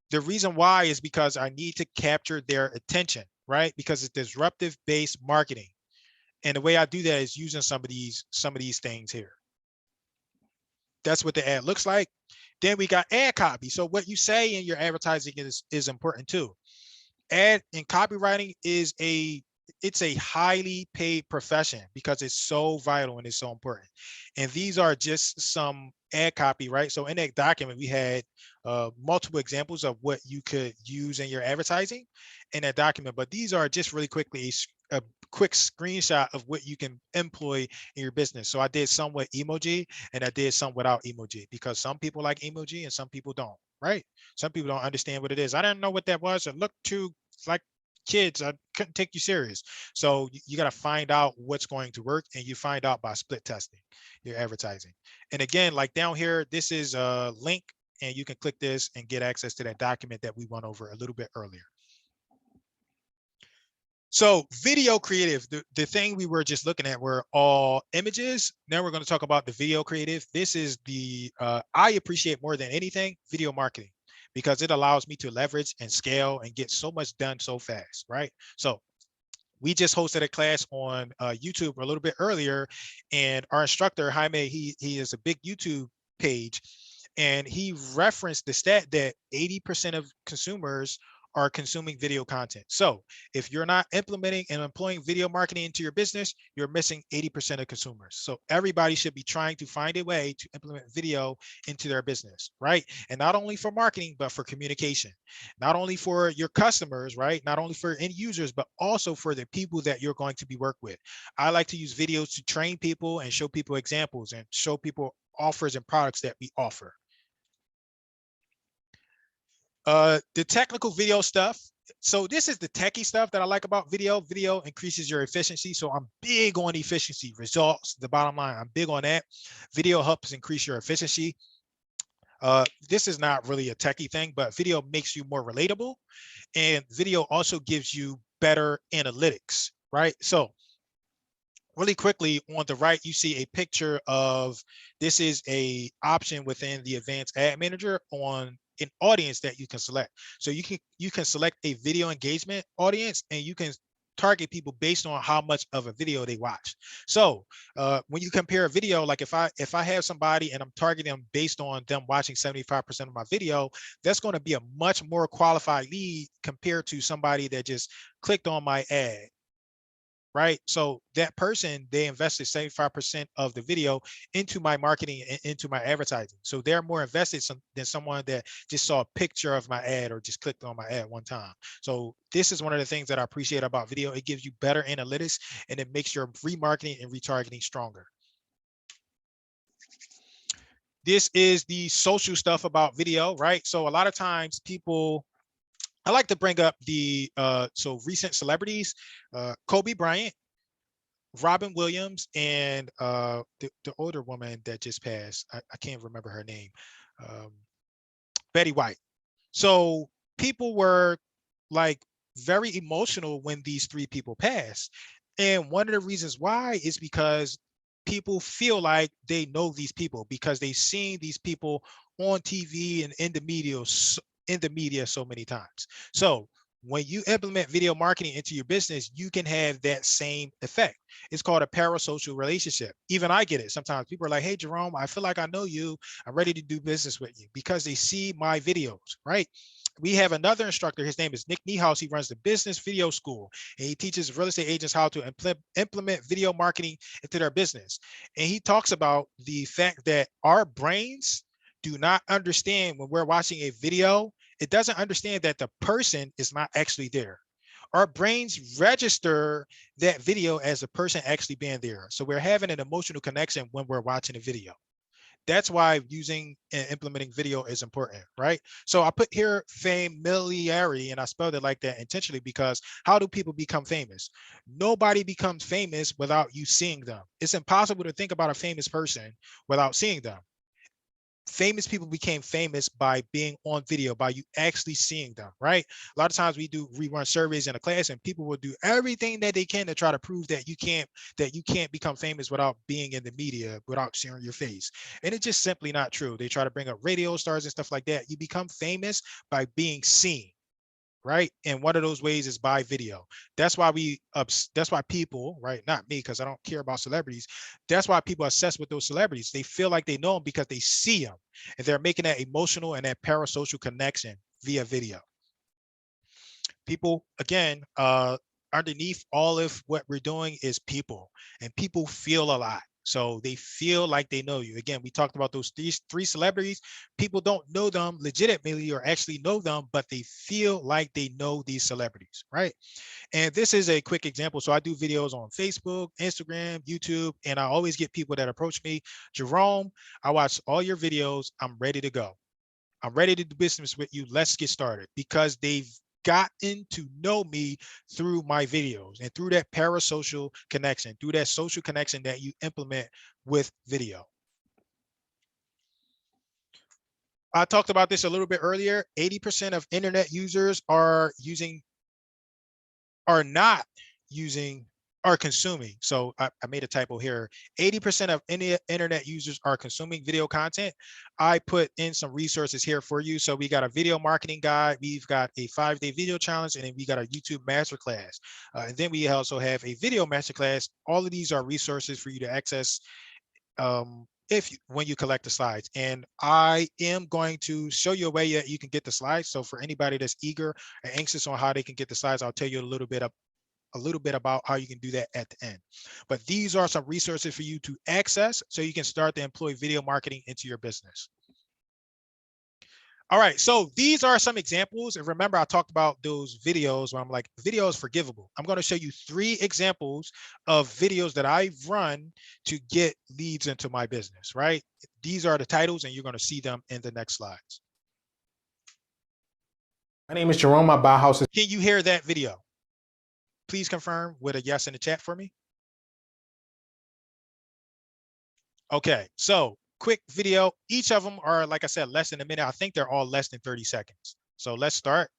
The reason why is because I need to capture their attention, right? Because it's disruptive based marketing. And the way I do that is using some of these things here. That's what the ad looks like. Then we got ad copy. So what you say in your advertising is important too. Ad and copywriting is it's a highly paid profession because it's so vital and it's so important. And these are just some ad copy, right? So in that document, we had multiple examples of what you could use in your advertising in that document, but these are just really quickly a quick screenshot of what you can employ in your business. So I did some with emoji and I did some without emoji because some people like emoji and some people don't, right? Some people don't understand what it is. I didn't know what that was. It looked too like kids. I couldn't take you serious. So you got to find out what's going to work, and you find out by split testing your advertising. And again, like down here, this is a link, and you can click this and get access to that document that we went over a little bit earlier. So video creative, the thing we were just looking at were all images. Now we're going to talk about the video creative. This is the, I appreciate more than anything, video marketing, because it allows me to leverage and scale and get so much done so fast, right? So we just hosted a class on YouTube a little bit earlier, and our instructor, Jaime, he is a big YouTube page, and he referenced the stat that 80% of consumers are consuming video content. So if you're not implementing and employing video marketing into your business, you're missing 80% of consumers. So everybody should be trying to find a way to implement video into their business, right? And not only for marketing, but for communication, not only for your customers, right? Not only for end users, but also for the people that you're going to be worked with. I like to use videos to train people and show people examples and show people offers and products that we offer. The technical video stuff. So this is the techie stuff that I like about video. Video increases your efficiency. So I'm big on efficiency, results, the bottom line. I'm big on that. Video helps increase your efficiency. This is not really a techie thing, but video makes you more relatable. And video also gives you better analytics, right? So really quickly on the right, you see a picture of, this is a option within the advanced ad manager on an audience that you can select. So you can select a video engagement audience, and you can target people based on how much of a video they watch. So when you compare a video, like if I have somebody and I'm targeting them based on them watching 75% of my video, that's going to be a much more qualified lead compared to somebody that just clicked on my ad. Right. So that person, they invested 75% of the video into my marketing and into my advertising. So they're more invested than someone that just saw a picture of my ad or just clicked on my ad one time. So this is one of the things that I appreciate about video. It gives you better analytics, and it makes your remarketing and retargeting stronger. This is the social stuff about video, right? So a lot of times people I like to bring up the so recent celebrities, Kobe Bryant, Robin Williams, and the older woman that just passed. I can't remember her name. Um, Betty White. So people were like very emotional when these three people passed. And one of the reasons why is because people feel like they know these people because they've seen these people on TV and in the media so many times. So when you implement video marketing into your business, you can have that same effect. It's called a parasocial relationship. Even I get it. Sometimes people are like, hey, Jerome, I feel like I know you. I'm ready to do business with you because they see my videos, right? We have another instructor. His name is Nick Niehaus. He runs the Business Video School, and he teaches real estate agents how to implement video marketing into their business. And he talks about the fact that our brains do not understand when we're watching a video. It doesn't understand that the person is not actually there. Our brains register that video as a person actually being there. So we're having an emotional connection when we're watching a video. That's why using and implementing video is important, right? So I put here familiarity, and I spelled it like that intentionally because how do people become famous? Nobody becomes famous without you seeing them. It's impossible to think about a famous person without seeing them. Famous people became famous by being on video, by you actually seeing them, right? A lot of times we run surveys in a class and people will do everything that they can to try to prove that you can't become famous without being in the media, without sharing your face. And it's just simply not true. They try to bring up radio stars and stuff like that. You become famous by being seen, right? And one of those ways is by video. That's why that's why people, right? Not me, because I don't care about celebrities. That's why people are obsessed with those celebrities. They feel like they know them because they see them, and they're making that emotional and that parasocial connection via video. People, again, underneath all of what we're doing is people, and people feel a lot. So they feel like they know you. Again, we talked about those three celebrities. People don't know them legitimately or actually know them, but they feel like they know these celebrities, right? And this is a quick example. So I do videos on Facebook, Instagram, YouTube, and I always get people that approach me. Jerome, I watch all your videos. I'm ready to go. I'm ready to do business with you. Let's get started, because they've gotten to know me through my videos and through that parasocial connection, through that social connection that you implement with video. I talked about this a little bit earlier. 80% of internet users are not using, are consuming. So I made a typo here. 80% of any internet users are consuming video content. I put in some resources here for you. So we got a video marketing guide. We've got a 5-day video challenge, and then we got a YouTube masterclass. And then we also have a video masterclass. All of these are resources for you to access when you collect the slides. And I am going to show you a way that you can get the slides. So for anybody that's eager and anxious on how they can get the slides, I'll tell you a little bit about how you can do that at the end. But these are some resources for you to access so you can start to employ video marketing into your business. All right, so these are some examples. And remember, I talked about those videos where I'm like, video is forgivable. I'm going to show you 3 examples of videos that I've run to get leads into my business, right? These are the titles, and you're going to see them in the next slides. My name is Jerome. My buy houses. Can you hear that video? Please confirm with a yes in the chat for me. Okay, so quick video. Each of them are, like I said, less than a minute. I think they're all less than 30 seconds. So let's start.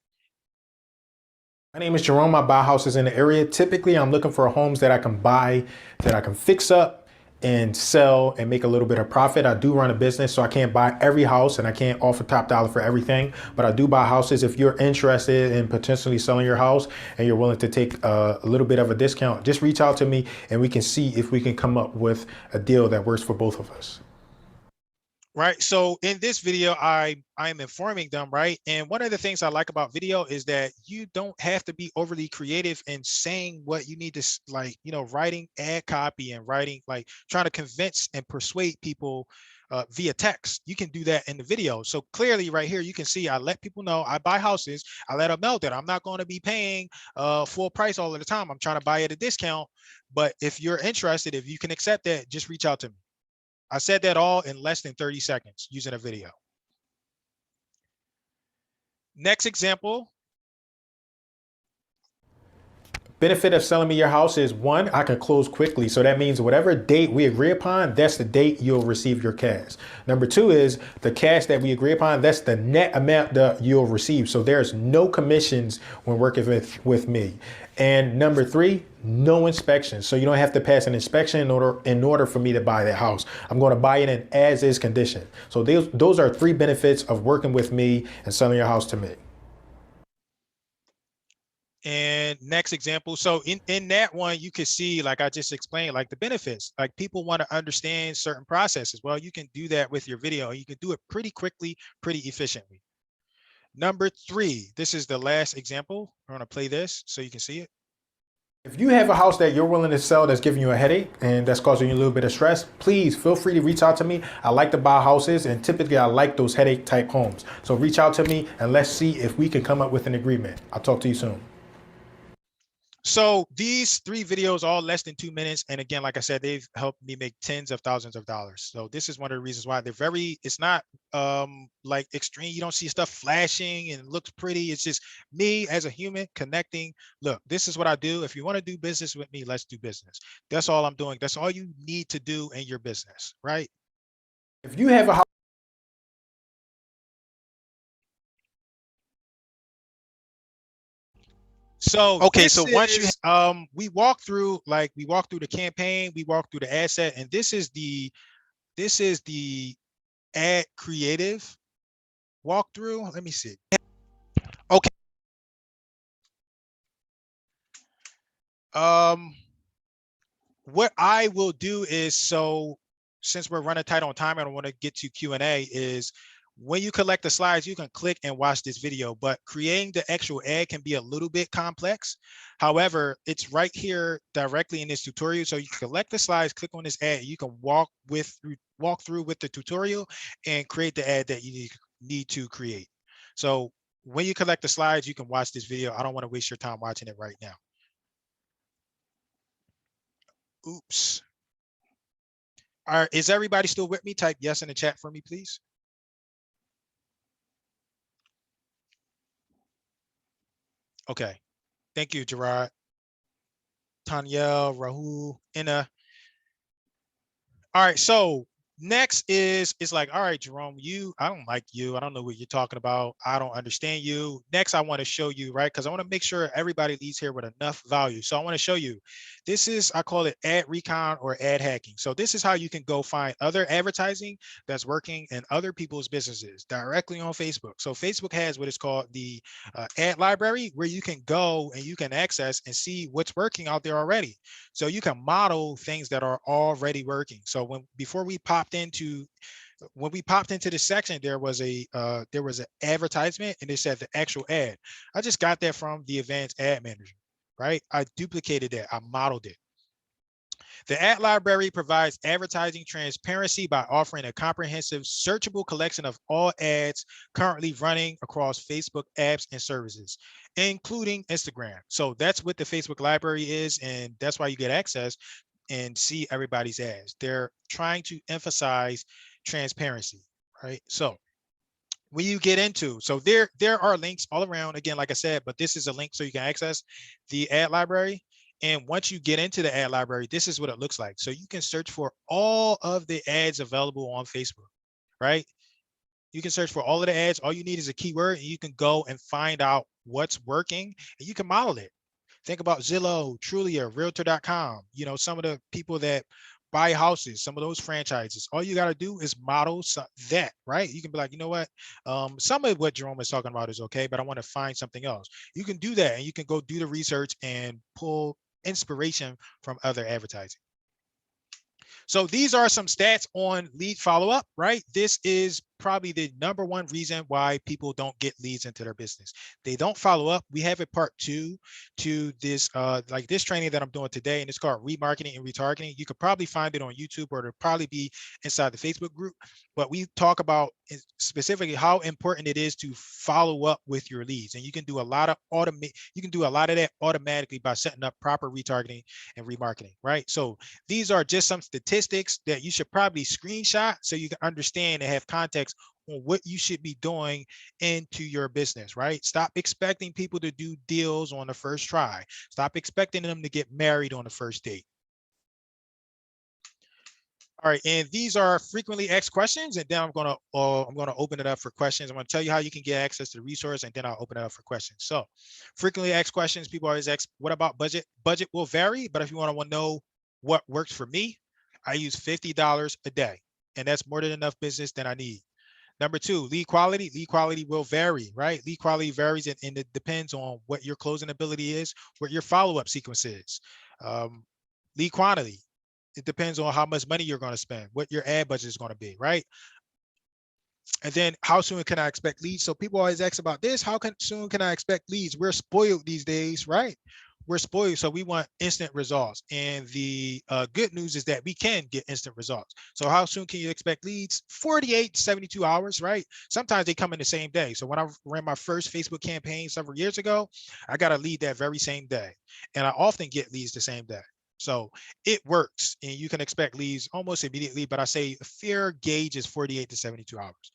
My name is Jerome. I buy houses in the area. Typically, I'm looking for homes that I can buy, that I can fix up and sell and make a little bit of profit. I do run a business, so I can't buy every house and I can't offer top dollar for everything, but I do buy houses. If you're interested in potentially selling your house and you're willing to take a little bit of a discount, just reach out to me and we can see if we can come up with a deal that works for both of us. Right. So in this video, I'm informing them, right? And one of the things I like about video is that you don't have to be overly creative in saying what you need to, like, writing ad copy and writing, like trying to convince and persuade people via text. You can do that in the video. So clearly right here, you can see I let people know I buy houses. I let them know that I'm not going to be paying full price all of the time. I'm trying to buy at a discount. But if you're interested, if you can accept that, just reach out to me. I said that all in less than 30 seconds using a video. Next example, Benefit of selling me your house is, one, I can close quickly. So that means whatever date we agree upon, that's the date you'll receive your cash. Number two is the cash that we agree upon, that's the net amount that you'll receive. So there's no commissions when working with me. And number three, no inspection. So you don't have to pass an inspection in order for me to buy that house. I'm going to buy it in as is condition. So those are three benefits of working with me and selling your house to me. And next example, so in that one, you can see, like I just explained, like the benefits, like people want to understand certain processes. Well, you can do that with your video. You can do it pretty quickly, pretty efficiently. Number three, this is the last example. I'm going to play this so you can see it. If you have a house that you're willing to sell that's giving you a headache and that's causing you a little bit of stress, please feel free to reach out to me. I like to buy houses, and typically I like those headache type homes. So reach out to me and let's see if we can come up with an agreement. I'll talk to you soon. So these three videos, all less than 2 minutes. And again, like I said, they've helped me make tens of thousands of dollars. So this is one of the reasons why they're it's not like extreme. You don't see stuff flashing and it looks pretty. It's just me as a human connecting. Look, this is what I do. If you want to do business with me, let's do business. That's all I'm doing. That's all you need to do in your business, right? If you have a house. So okay, so once you we walk through the campaign, we walk through the ad set, and this is the ad creative walkthrough. Let me see. Okay. What I will do is, so since we're running tight on time, I don't want to get to Q&A, is when you collect the slides, you can click and watch this video, but creating the actual ad can be a little bit complex. However, it's right here directly in this tutorial. So you can collect the slides, click on this ad, you can walk through with the tutorial and create the ad that you need to create. So when you collect the slides, you can watch this video. I don't want to waste your time watching it right now. Oops. All right, is everybody still with me? Type yes in the chat for me, please. Okay, thank you, Gerard, Tanyel, Rahul, Inna. All right, so next is, it's like, all right, Jerome, I don't like you. I don't know what you're talking about. I don't understand you. Next, I want to show you, right? Because I want to make sure everybody leaves here with enough value. So I want to show you, this is, I call it ad recon or ad hacking. So this is how you can go find other advertising that's working in other people's businesses directly on Facebook. So Facebook has what is called the ad library, where you can go and you can access and see what's working out there already. So you can model things that are already working. So before we popped into this section, there was an advertisement and it said the actual ad. I just got that from the advanced ad manager, right? I duplicated that, I modeled it. The ad library provides advertising transparency by offering a comprehensive searchable collection of all ads currently running across Facebook apps and services, including Instagram. So that's what the Facebook library is, and that's why you get access and see everybody's ads. They're trying to emphasize transparency, right? So when you get into, so there are links all around, again, like I said, but this is a link so you can access the ad library. And once you get into the ad library, this is what it looks like. So you can search for all of the ads available on Facebook, right? You can search for all of the ads. All you need is a keyword, and you can go and find out what's working, and you can model it. Think about Zillow, Trulia, Realtor.com, you know, some of the people that buy houses, some of those franchises. All you got to do is model that, right? You can be like, you know what? Some of what Jerome is talking about is okay, but I want to find something else. You can do that, and you can go do the research and pull inspiration from other advertising. So these are some stats on lead follow-up, right? This is probably the #1 reason why people don't get leads into their business. They don't follow up. We have a part 2 to this, like this training that I'm doing today, and it's called Remarketing and Retargeting. You could probably find it on YouTube, or it'll probably be inside the Facebook group. But we talk about specifically how important it is to follow up with your leads, and you can do a lot of that automatically by setting up proper retargeting and remarketing, right? So these are just some statistics that you should probably screenshot so you can understand and have context context on what you should be doing into your business, right? Stop expecting people to do deals on the first try. Stop expecting them to get married on the first date. All right, and these are frequently asked questions, and then I'm gonna open it up for questions. I'm gonna tell you how you can get access to the resource, and then I'll open it up for questions. So, frequently asked questions. People always ask, "What about budget?" Budget will vary, but if you want to know what works for me, I use $50 a day, and that's more than enough business than I need. Number two, lead quality. Lead quality will vary, right? Lead quality varies, and it depends on what your closing ability is, what your follow-up sequence is. Lead quantity. It depends on how much money you're going to spend, what your ad budget is going to be, right? And then how soon can I expect leads? So people always ask about this. Soon can I expect leads? We're spoiled these days, right? We're spoiled, so we want instant results. And the good news is that we can get instant results. So how soon can you expect leads? 48 to 72 hours, right? Sometimes they come in the same day. So when I ran my first Facebook campaign several years ago, I got a lead that very same day. And I often get leads the same day. So it works, and you can expect leads almost immediately, but I say a fair gauge is 48 to 72 hours.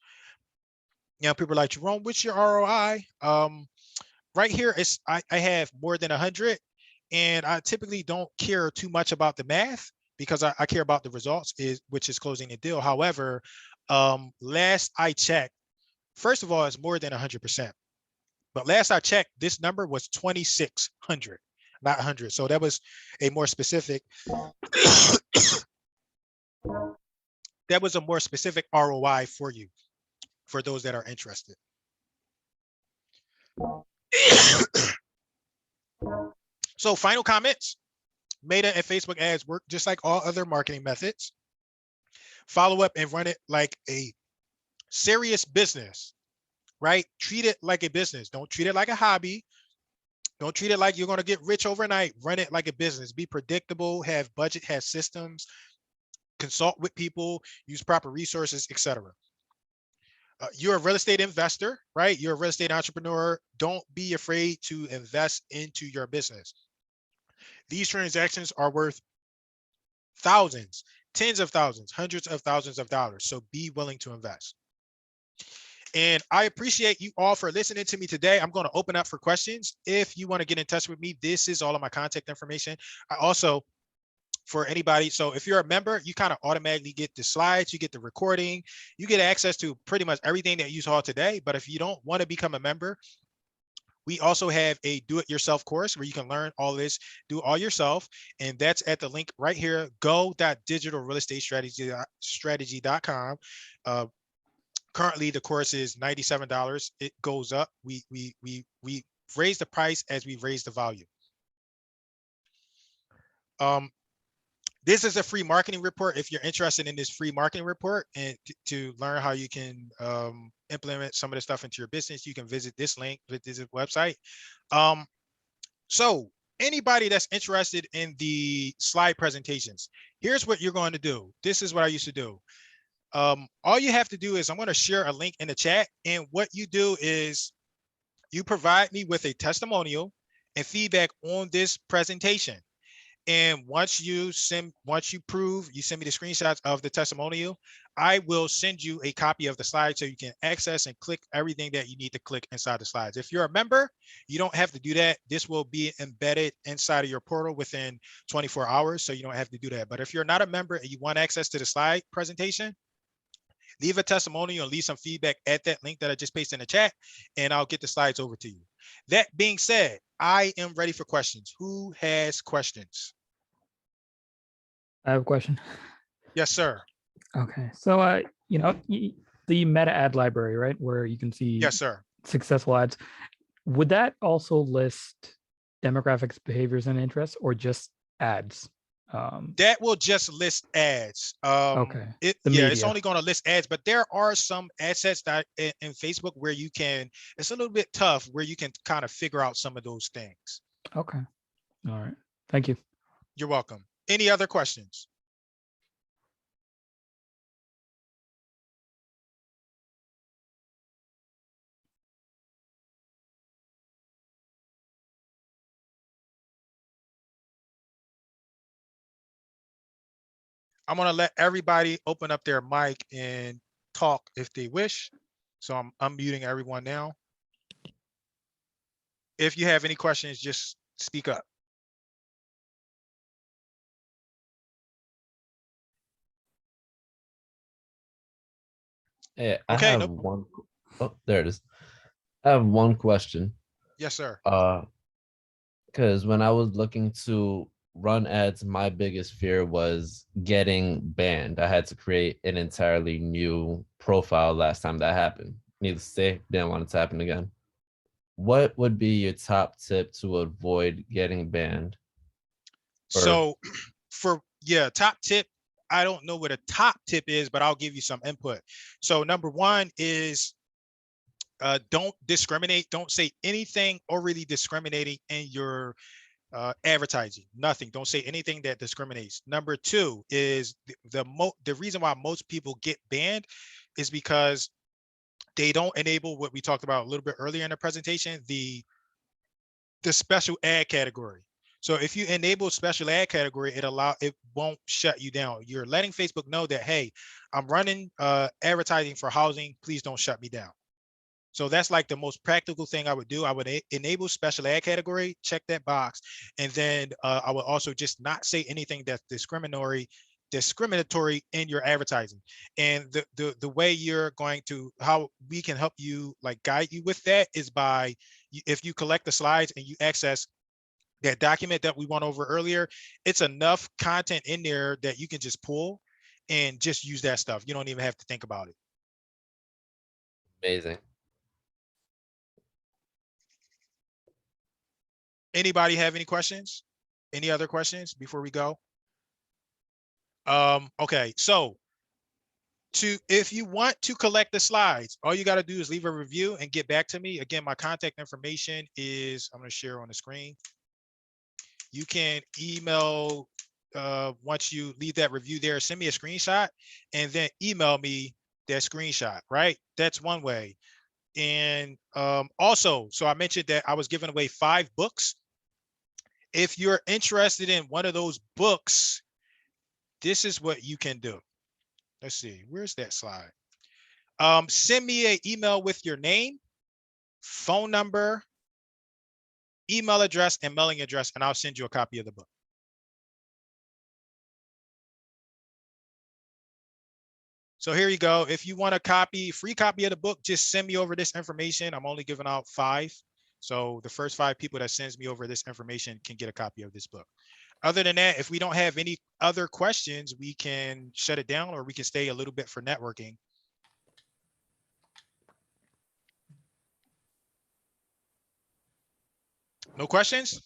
You know, people are like, Jerome, what's your ROI? Right here, I have more than 100, and I typically don't care too much about the math because I care about the results, which is closing the deal. However, last I checked, first of all, it's more than 100%. But last I checked, this number was 2,600, not 100. So that was a more specific, that was a more specific ROI for you, for those that are interested. So final comments. Meta and Facebook ads work just like all other marketing methods. Follow up and run it like a serious business, right? Treat it like a business. Don't treat it like a hobby. Don't treat it like you're going to get rich overnight. Run it like a business. Be predictable, have budget, have systems, consult with people, use proper resources, etc. You're a real estate investor, right? You're a real estate entrepreneur. Don't be afraid to invest into your business. These transactions are worth thousands, tens of thousands, hundreds of thousands of dollars. So be willing to invest. And I appreciate you all for listening to me today. I'm going to open up for questions. If you want to get in touch with me, this is all of my contact information. I also, for anybody, so if you're a member, you kind of automatically get the slides, you get the recording, you get access to pretty much everything that you saw today. But if you don't want to become a member, we also have a do-it-yourself course where you can learn all this, do all yourself. And that's at the link right here, go.digitalrealestatestrategy.com. Currently, the course is $97. It goes up. We raise the price as we raise the volume. This is a free marketing report. If you're interested in this free marketing report and to learn how you can implement some of the stuff into your business, you can visit this link, visit this website. So anybody that's interested in the slide presentations, here's what you're going to do. This is what I used to do. All you have to do is I'm going to share a link in the chat. And what you do is you provide me with a testimonial and feedback on this presentation. And once you send me the screenshots of the testimonial, I will send you a copy of the slides so you can access and click everything that you need to click inside the slides. If you're a member, you don't have to do that. This will be embedded inside of your portal within 24 hours, so you don't have to do that. But if you're not a member and you want access to the slide presentation, leave a testimonial and leave some feedback at that link that I just pasted in the chat, and I'll get the slides over to you. That being said, I am ready for questions. Who has questions? I have a question. Yes, sir. Okay. So, you know, the meta ad library, right? Where you can see Yes, sir. successful ads. Would that also list demographics, behaviors, and interests, or just ads? That will just list ads. Okay. It's only going to list ads, but there are some ad sets that in Facebook where you can, it's a little bit tough where you can kind of figure out some of those things. Okay. All right. Thank you. You're welcome. Any other questions? I'm going to let everybody open up their mic and talk if they wish. So I'm unmuting everyone now. If you have any questions, just speak up. Hey, I Okay, have nope. one. Oh, there it is. I have one question. Yes, sir. Because when I was looking to run ads, my biggest fear was getting banned. I had to create an entirely new profile last time that happened. Needless to say, didn't want it to happen again. What would be your top tip to avoid getting banned? So top tip, I don't know what a top tip is, but I'll give you some input. So number one is don't discriminate. Don't say anything already discriminating in your advertising. Nothing. Don't say anything that discriminates. Number two is the reason why most people get banned is because they don't enable what we talked about a little bit earlier in the presentation, the special ad category. So if you enable special ad category, it won't shut you down. You're letting Facebook know that, hey, I'm running advertising for housing. Please don't shut me down. So that's like the most practical thing I would do. I would enable special ad category, check that box. And then I would also just not say anything that's discriminatory in your advertising. And the way you're going to, how we can help you, like guide you with that, is by, if you collect the slides and you access that document that we went over earlier, it's enough content in there that you can just pull and just use that stuff. You don't even have to think about it. Amazing. Anybody have any questions? Any other questions before we go? Okay, so if you want to collect the slides, all you got to do is leave a review and get back to me. Again, my contact information is, I'm going to share on the screen. You can email, once you leave that review there, send me a screenshot and then email me that screenshot, right? That's one way. And also, so I mentioned that I was giving away 5 books. If you're interested in one of those books, this is what you can do. Let's see, where's that slide? Send me an email with your name, phone number, email address, and mailing address, and I'll send you a copy of the book. So here you go. If you want a free copy of the book, just send me over this information. I'm only giving out 5. So the first 5 people that sends me over this information can get a copy of this book. Other than that, if we don't have any other questions, we can shut it down or we can stay a little bit for networking. No questions?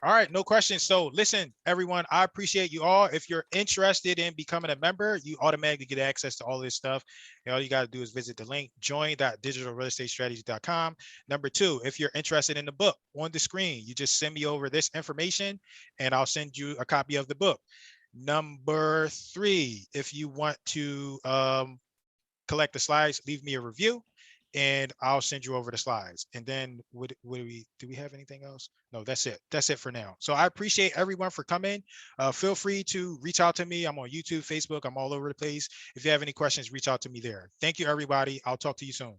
All right, no questions. So listen, everyone, I appreciate you all. If you're interested in becoming a member, you automatically get access to all this stuff. And all you got to do is visit the link, join.digitalrealestatestrategy.com. Number 2, if you're interested in the book on the screen, you just send me over this information and I'll send you a copy of the book. Number 3, if you want to collect the slides, leave me a review and I'll send you over the slides. And then do we have anything else? No, that's it. That's it for now. So I appreciate everyone for coming. Feel free to reach out to me. I'm on YouTube, Facebook. I'm all over the place. If you have any questions, reach out to me there. Thank you, everybody. I'll talk to you soon.